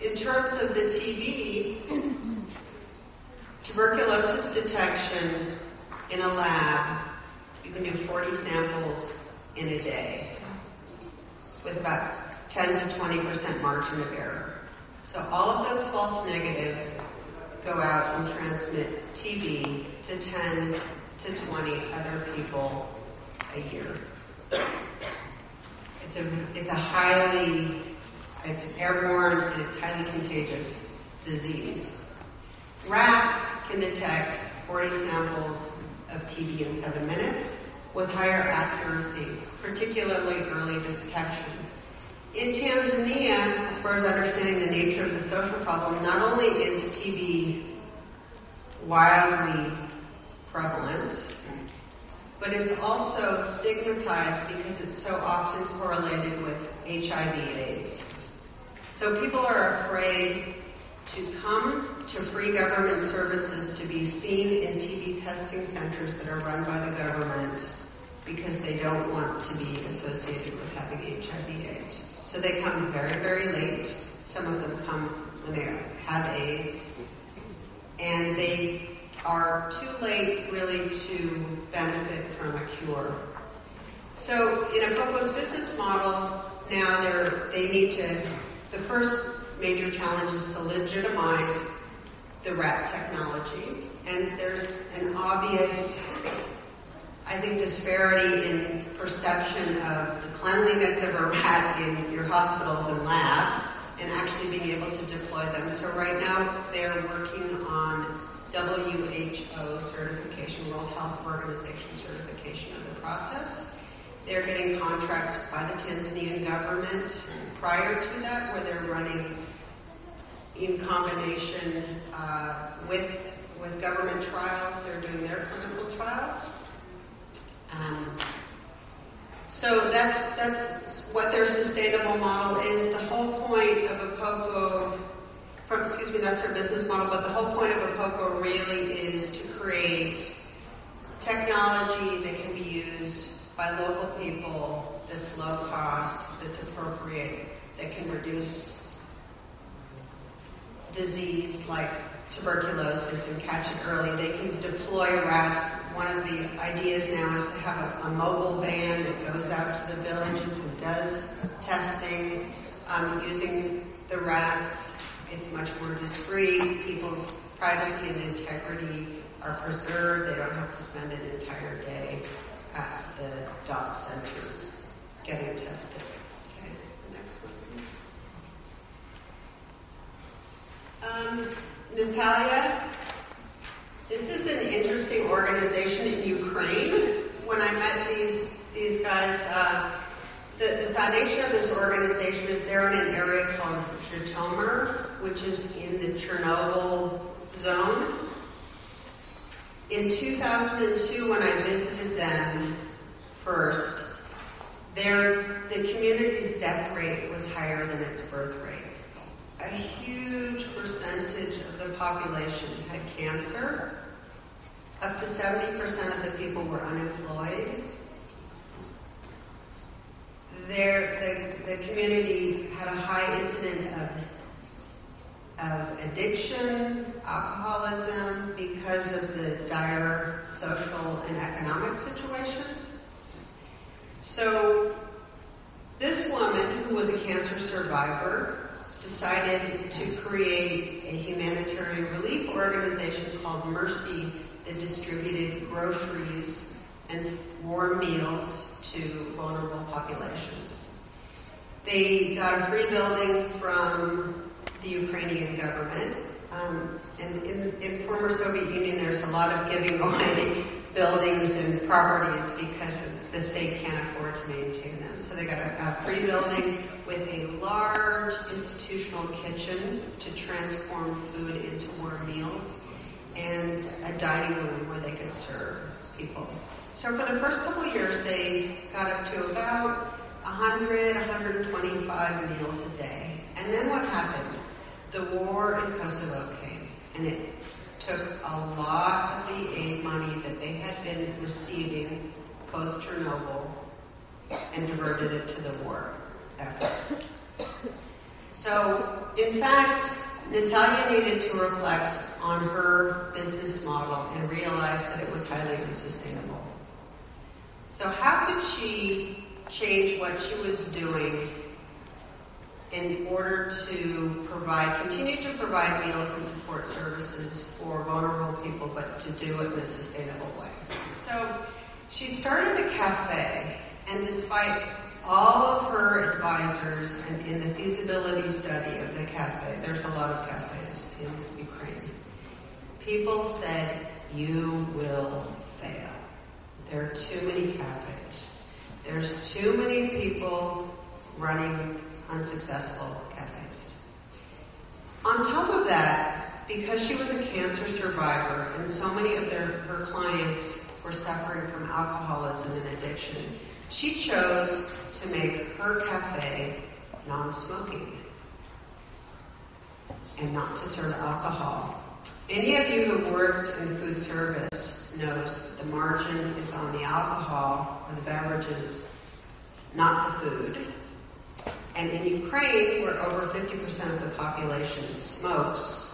In terms of the TB, tuberculosis detection in a lab, you can do 40 samples in a day with about 10 to 20% margin of error. So all of those false negatives go out and transmit TB to 10 to 20 other people a year. It's airborne and it's highly contagious disease. Rats can detect 40 samples of TB in 7 minutes with higher accuracy, particularly early detection. In Tanzania, as far as understanding the nature of the social problem, not only is TB wildly prevalent, but it's also stigmatized because it's so often correlated with HIV/AIDS. So people are afraid to come to free government services to be seen in TB testing centers that are run by the government because they don't want to be associated with having HIV/AIDS. So they come very, very late. Some of them come when they have AIDS. And they are too late, really, to benefit from a cure. So in Apopo's business model, now they need to, the first major challenge is to legitimize the rat technology. And there's an obvious, I think, disparity in perception of the cleanliness of a rat in your hospitals and labs and actually being able to deploy them. So right now they're working on WHO certification, World Health Organization certification of the process. They're getting contracts by the Tanzanian government prior to that, where they're running in combination with government trials. They're doing their clinical trials. So that's what their sustainable model is. The whole point of Apopo, that's their business model, but the whole point of Apopo really is to create technology that can be used by local people, that's low cost, that's appropriate, that can reduce disease like tuberculosis and catch it early. They can deploy rats. One of the ideas now is to have a mobile van that goes out to the villages and does testing using the rats. It's much more discreet. People's privacy and integrity are preserved. They don't have to spend an entire day at the dot centers getting tested. Okay, the next one. Natalia, this is an interesting organization in Ukraine. When I met these guys, the foundation of this organization is they're in an area called Zhytomyr, which is in the Chernobyl zone. In 2002, when I visited them first, the community's death rate was higher than its birth rate. A huge percentage of the population had cancer. Up to 70% of the people were unemployed. The community had a high incident of addiction, alcoholism, because of the dire social and economic situation. So this woman, who was a cancer survivor, decided to create a humanitarian relief organization called Mercy that distributed groceries and warm meals to vulnerable populations. They got a free building from the Ukrainian government. And in former Soviet Union, there's a lot of giving away buildings and properties because the state can't afford to maintain them. So they got a free building with a large institutional kitchen to transform food into warm meals and a dining room where they could serve people. So for the first couple of years, they got up to about 100, 125 meals a day. And then what happened? The war in Kosovo came, and it took a lot of the aid money that they had been receiving post-Chernobyl and diverted it to the war effort. So, in fact, Natalia needed to reflect on her business model and realize that it was highly unsustainable. So how could she change what she was doing in order to continue to provide meals and support services for vulnerable people, but to do it in a sustainable way. So she started a cafe, and despite all of her advisors and in the feasibility study of the cafe, there's a lot of cafes in Ukraine, people said, you will fail. There are too many cafes. There's too many people running unsuccessful cafes. On top of that, because she was a cancer survivor and so many of her clients were suffering from alcoholism and addiction, she chose to make her cafe non-smoking and not to serve alcohol. Any of you who've worked in food service knows that the margin is on the alcohol or the beverages, not the food. And in Ukraine, where over 50% of the population smokes,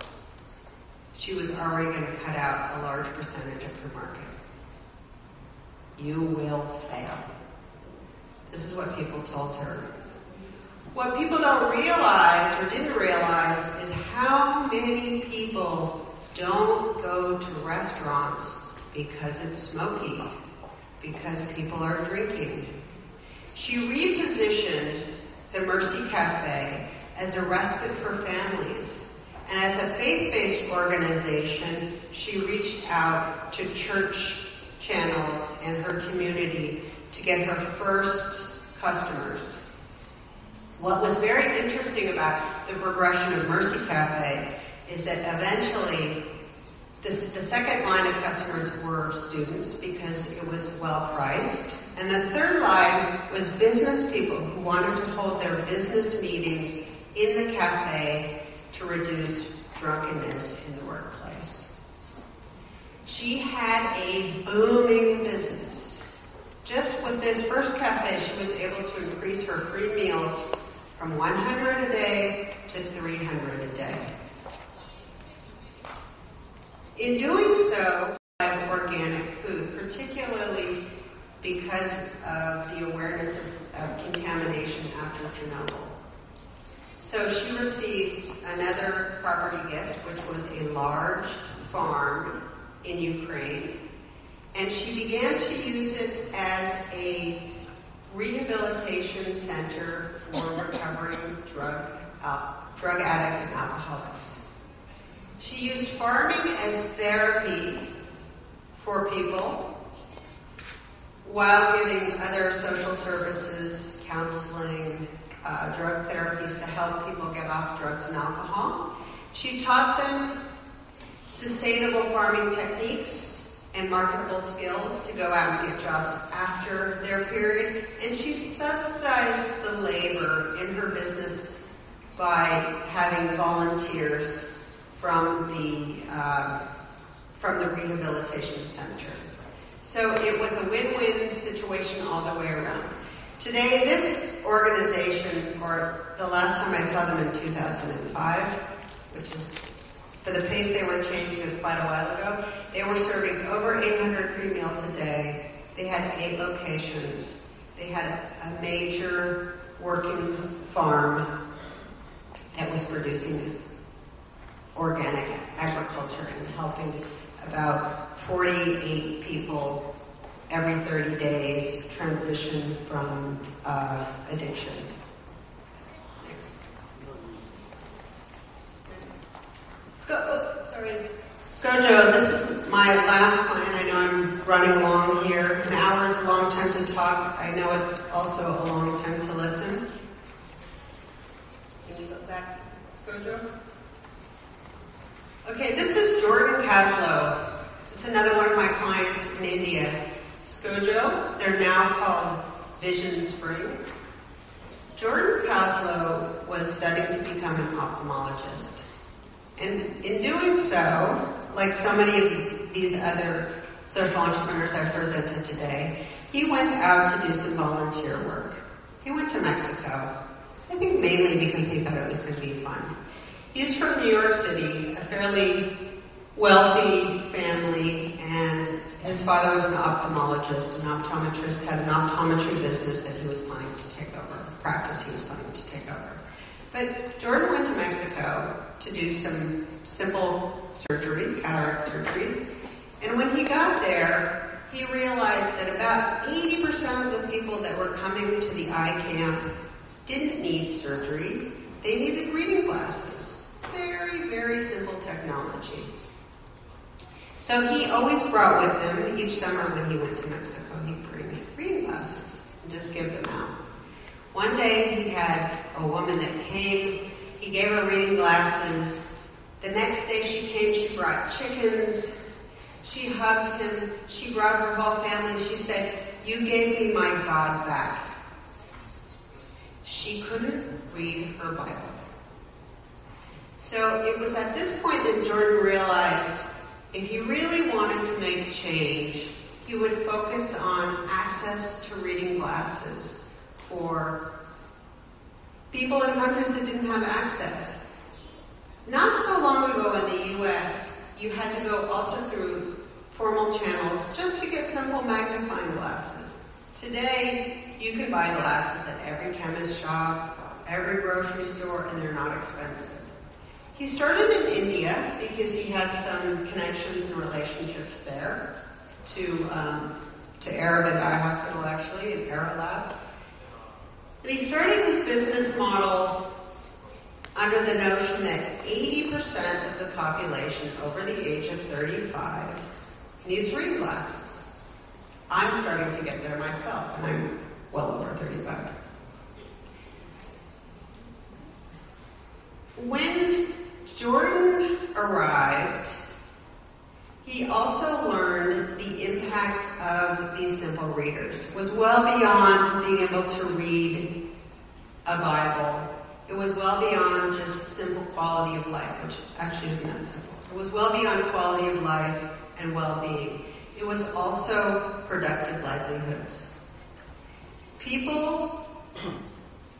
she was already going to cut out a large percentage of her market. You will fail. This is what people told her. What people don't realize or didn't realize is how many people don't go to restaurants because it's smoky, because people are drinking. She repositioned the Mercy Cafe as a respite for families. And as a faith-based organization, she reached out to church channels in her community to get her first customers. What was very interesting about the progression of Mercy Cafe is that eventually the second line of customers were students because it was well priced. And the third line was business people who wanted to hold their business meetings in the cafe to reduce drunkenness in the workplace. She had a booming business. Just with this first cafe, she was able to increase her free meals from 100 a day to 300 a day. In doing so, organic food, particularly because of the awareness of contamination after Chernobyl. So she received another property gift, which was a large farm in Ukraine, and she began to use it as a rehabilitation center for recovering drug addicts and alcoholics. She used farming as therapy for people while giving other social services, counseling, drug therapies to help people get off drugs and alcohol. She taught them sustainable farming techniques and marketable skills to go out and get jobs after their period. And she subsidized the labor in her business by having volunteers from the rehabilitation center. So it was a win-win situation all the way around. Today, this organization, or the last time I saw them in 2005, which is, for the pace they were changing is quite a while ago, they were serving over 800 free meals a day. They had 8 locations. They had a major working farm that was producing organic agriculture and helping about 48 people every 30 days transition from addiction. Skojo, this is my last client. I know I'm running long here. An hour is a long time to talk. I know it's also a long time to listen. Can you go back, Skojo? Okay, this is Jordan Caslow. This is another one of my clients in India. Skojo, they're now called Vision Spring. Jordan Caslow was studying to become an ophthalmologist. And in doing so, like so many of these other social entrepreneurs I've presented today, he went out to do some volunteer work. He went to Mexico, I think mainly because he thought it was going to be fun. He's from New York City, a fairly wealthy family, and his father was an ophthalmologist, an optometrist, had an optometry business that he was planning to take over, practice he was planning to take over. But Jordan went to Mexico to do some simple surgeries, cataract surgeries. And when he got there, he realized that about 80% of the people that were coming to the eye camp didn't need surgery. They needed reading glasses. Very, very simple technology. So he always brought with him, each summer when he went to Mexico, he'd bring reading glasses and just give them out. One day he had a woman that came, he gave her reading glasses. The next day she came, she brought chickens, she hugged him, she brought her whole family. She said, "You gave me my God back." She couldn't read her Bible. So it was at this point that Jordan realized if he really wanted to make change, he would focus on access to reading glasses for people in countries that didn't have access. Not so long ago in the U.S., you had to go also through formal channels just to get simple magnifying glasses. Today, you can buy glasses at every chemist shop, every grocery store, and they're not expensive. He started in India because he had some connections and relationships there to Arabic Eye Hospital, actually, in Aralab. And he started his business model under the notion that 80% of the population over the age of 35 needs reading glasses. I'm starting to get there myself, and I'm well over 35. When Jordan arrived, he also learned the impact of these simple readers. It was well beyond being able to read a Bible. It was well beyond just simple quality of life, which actually isn't that simple. It was well beyond quality of life and well-being. It was also productive livelihoods. People,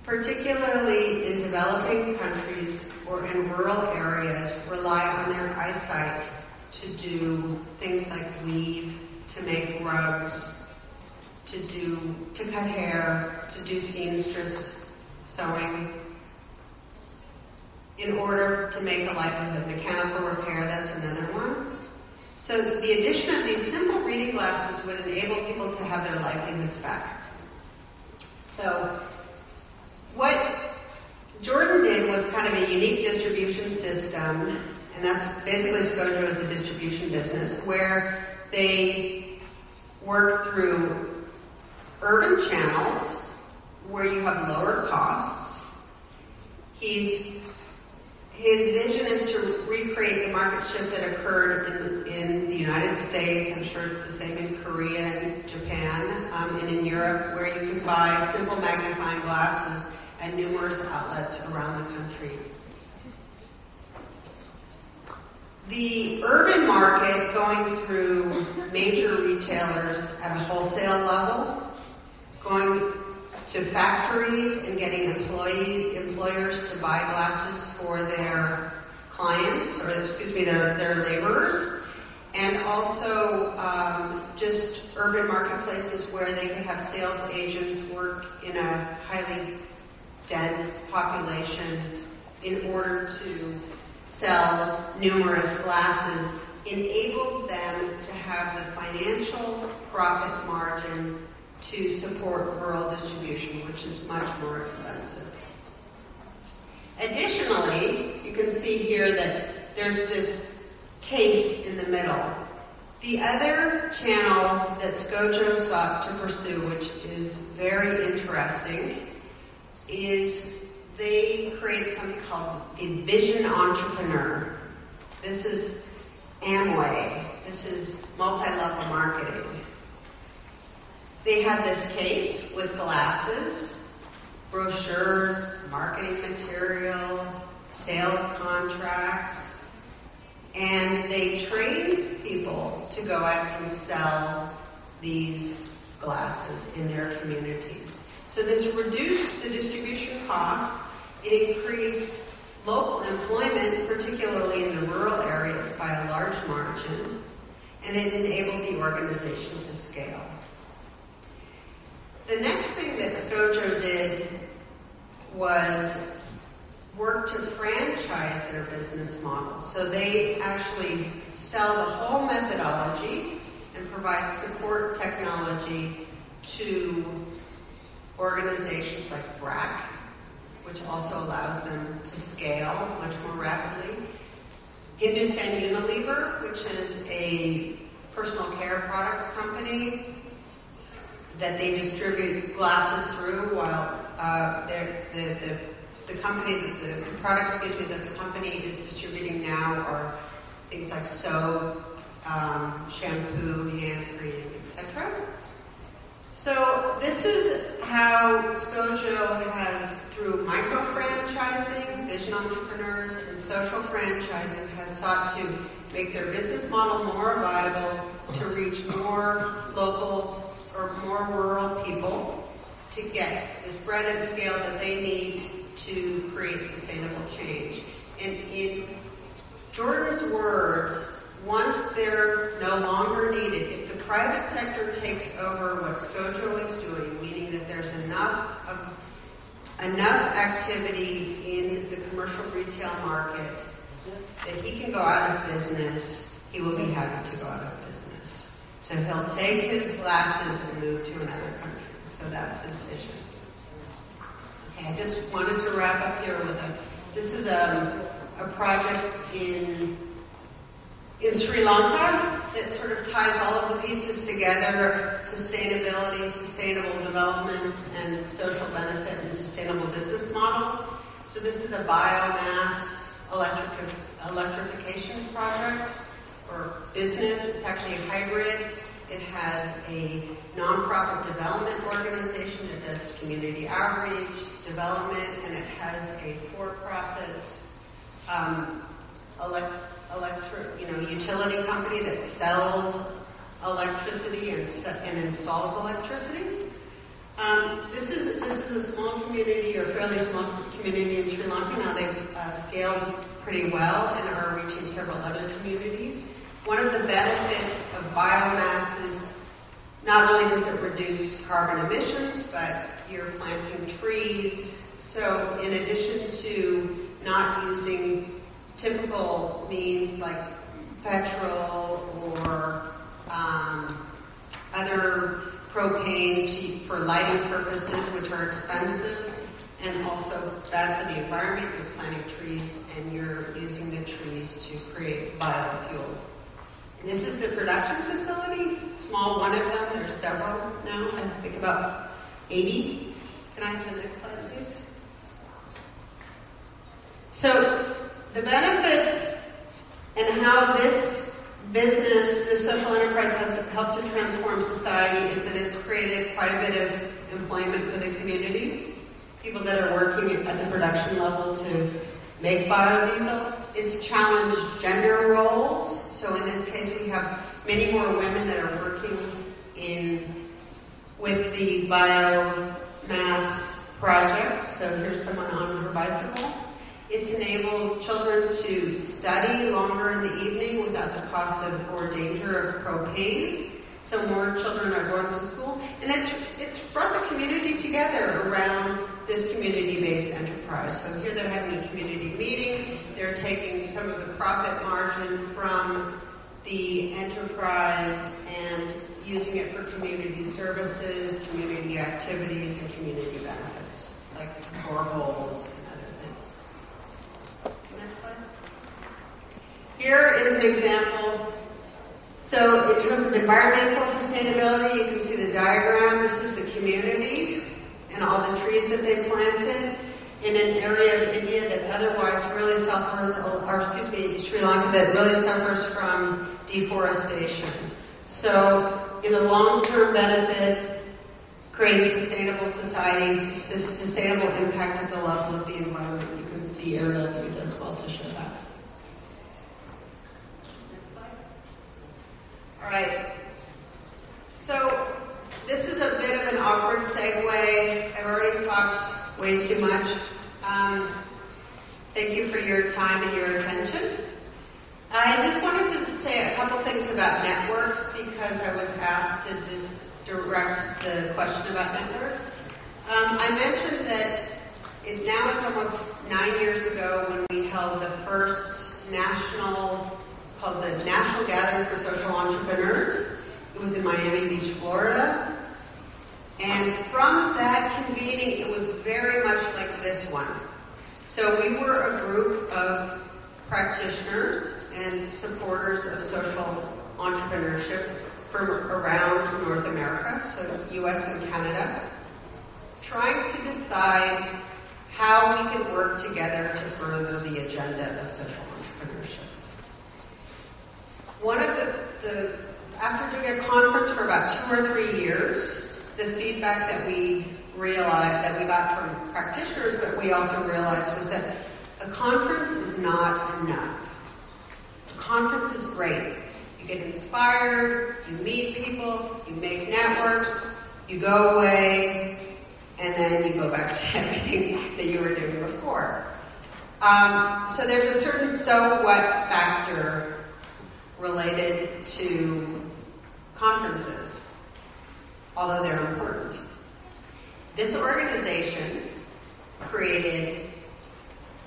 particularly in developing countries or in rural areas, rely on their eyesight to do things like weave, to make rugs, to cut hair, to do seamstress sewing, in order to make a livelihood. Mechanical repair, that's another one. So the addition of these simple reading glasses would enable people to have their livelihoods back. So what Jordan did was kind of a unique distribution system, and that's basically Skojo is a distribution business, where they work through urban channels where you have lower costs. His vision is to recreate the market shift that occurred in the United States. I'm sure it's the same in Korea and Japan, and in Europe, where you can buy simple magnifying glasses at numerous outlets around the country. The urban market, going through major retailers at a wholesale level, going to factories and getting employers to buy glasses for their clients, or their laborers, and also just urban marketplaces where they can have sales agents work in a highly dense population in order to sell numerous glasses, enabled them to have the financial profit margin to support rural distribution, which is much more expensive. Additionally, you can see here that there's this case in the middle. The other channel that Skojo sought to pursue, which is very interesting, is they created something called the Vision Entrepreneur. This is Amway. This is multi-level marketing. They have this case with glasses, brochures, marketing material, sales contracts, and they train people to go out and sell these glasses in their communities. So this reduced the distribution cost, it increased local employment, particularly in the rural areas, by a large margin, and it enabled the organization to scale. The next thing that Skojo did was franchise their business model. So they actually sell the whole methodology and provide support technology to organizations like BRAC, which also allows them to scale much more rapidly. Hindustan Unilever, which is a personal care products company that they distribute glasses through, while the products that the company is distributing now are things like soap, shampoo, hand cream, etc. So this is how Scojo has, through micro-franchising, vision entrepreneurs, and social franchising, has sought to make their business model more viable to reach more local or more rural people to get the spread and scale that they need to create sustainable change. And in Jordan's words, once they're no longer needed, if the private sector takes over what Scojo is doing, meaning that there's enough activity in the commercial retail market that he can go out of business, he will be happy to go out of business. So he'll take his glasses and move to another country. So that's his vision. Okay, I just wanted to wrap up here with this is a project in Sri Lanka that sort of ties all of the pieces together: sustainability, sustainable development, and social benefit and sustainable business models. So this is a biomass electrification project or business. It's actually a hybrid. It has a nonprofit development organization that does community outreach, development, and it has a for-profit utility company that sells electricity and installs electricity. This is a small community, or fairly small community in Sri Lanka. Now they've scaled pretty well and are reaching several other communities. One of the benefits of biomass is not only does it reduce carbon emissions, but you're planting trees. So in addition to not using typical means like petrol or other propane for lighting purposes, which are expensive and also bad for the environment, you're planting trees and you're using the trees to create biofuel. And this is the production facility, small one of them. There's several now, I think about 80. Can I have the next slide, please? So the benefits and how this business, this social enterprise, has helped to transform society is that it's created quite a bit of employment for the community. People that are working at the production level to make biodiesel. It's challenged gender roles. So in this case, we have many more women that are working with the biomass project. So here's someone on her bicycle. It's enabled children to study longer in the evening without the cost of or danger of propane. So more children are going to school. And it's brought the community together around this community-based enterprise. So here they're having a community meeting. They're taking some of the profit margin from the enterprise and using it for community services, community activities, and community benefits, like boreholes and other things. Next slide. Here is an example. So in terms of environmental sustainability, you can see the diagram. This is the community and all the trees that they planted in an area of India that otherwise really suffers, Sri Lanka, that really suffers from deforestation. So in the long-term benefit, creating sustainable societies, sustainable impact at the level of the environment, the area that you does well to show that. Next slide. All right. So this is a bit of an awkward segue. I've already talked way too much. Thank you for your time and your attention. I just wanted to say a couple things about networks because I was asked to just direct the question about networks. I mentioned that Now it's almost 9 years ago when we held the first national, it's called the National Gathering for Social Entrepreneurs. It was in Miami Beach, Florida. And from that convening, it was very much like this one. So we were a group of practitioners and supporters of social entrepreneurship from around North America, so US and Canada, trying to decide how we could work together to further the agenda of social entrepreneurship. One of after doing a conference for about 2 or 3 years, the feedback that we realized, that we got from practitioners, but we also realized, was that a conference is not enough. A conference is great. You get inspired, you meet people, you make networks, you go away, and then you go back to everything that you were doing before. So there's a certain so what factor related to conferences, although they're important. This organization created,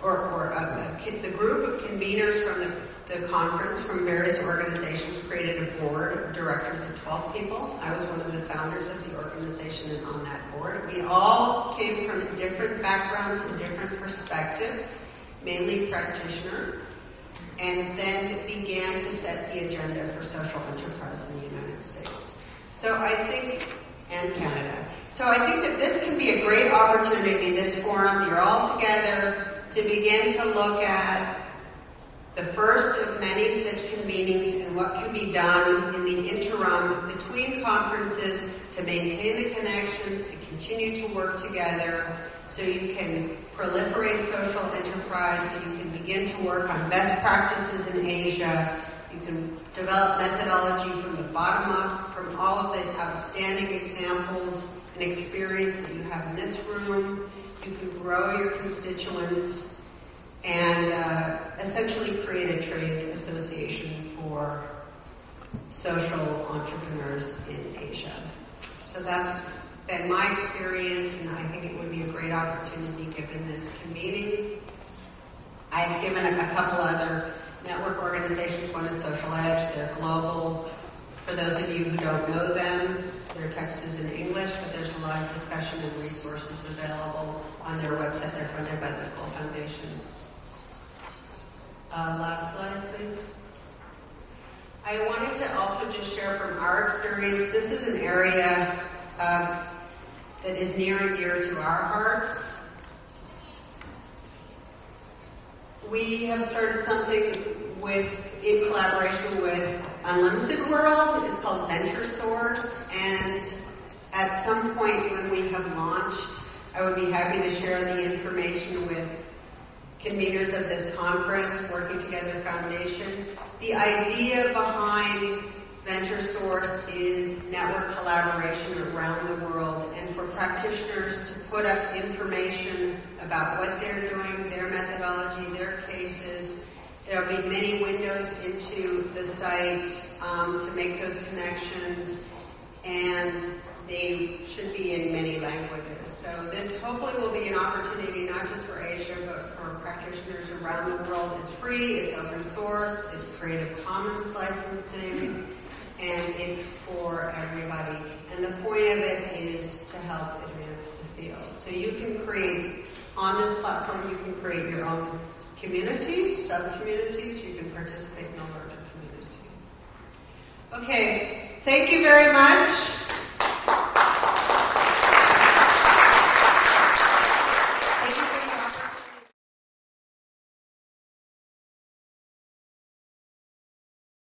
the group of conveners from the conference from various organizations created a board of directors of 12 people. I was one of the founders of the organization and on that board. We all came from different backgrounds and different perspectives, mainly practitioner, and then began to set the agenda for social enterprise in the United States. And Canada. So I think that this can be a great opportunity, this forum, you're all together, to begin to look at the first of many such convenings and what can be done in the interim between conferences to maintain the connections, to continue to work together, so you can proliferate social enterprise, so you can begin to work on best practices in Asia. You can develop methodology from the bottom up, from all of the outstanding examples and experience that you have in this room. You can grow your constituents and essentially create a trade association for social entrepreneurs in Asia. So that's been my experience, and I think it would be a great opportunity given this convening. I've given a couple other network organizations. One is Social Edge. They're global. For those of you who don't know them, their text is in English, but there's a lot of discussion and resources available on their website. They're funded by the School Foundation. Last slide, please. I wanted to also just share from our experience. This is an area that is near and dear to our hearts. We have started something in collaboration with Unlimited World. It's called Venture Source, and at some point when we have launched, I would be happy to share the information with conveners of this conference, Working Together Foundation. The idea behind Venture Source is network collaboration around the world, and for practitioners to put up information about what they're doing, their methodology, their cases. There will be many windows into the site to make those connections, and they should be in many languages. So this hopefully will be an opportunity not just for Asia, but for practitioners around the world. It's free, it's open source, it's Creative Commons licensing, and it's for everybody. And the point of it is to help advance the field. So you can create, on this platform, you can create your own communities, sub-communities. You can participate in a larger community. Okay, thank you very much.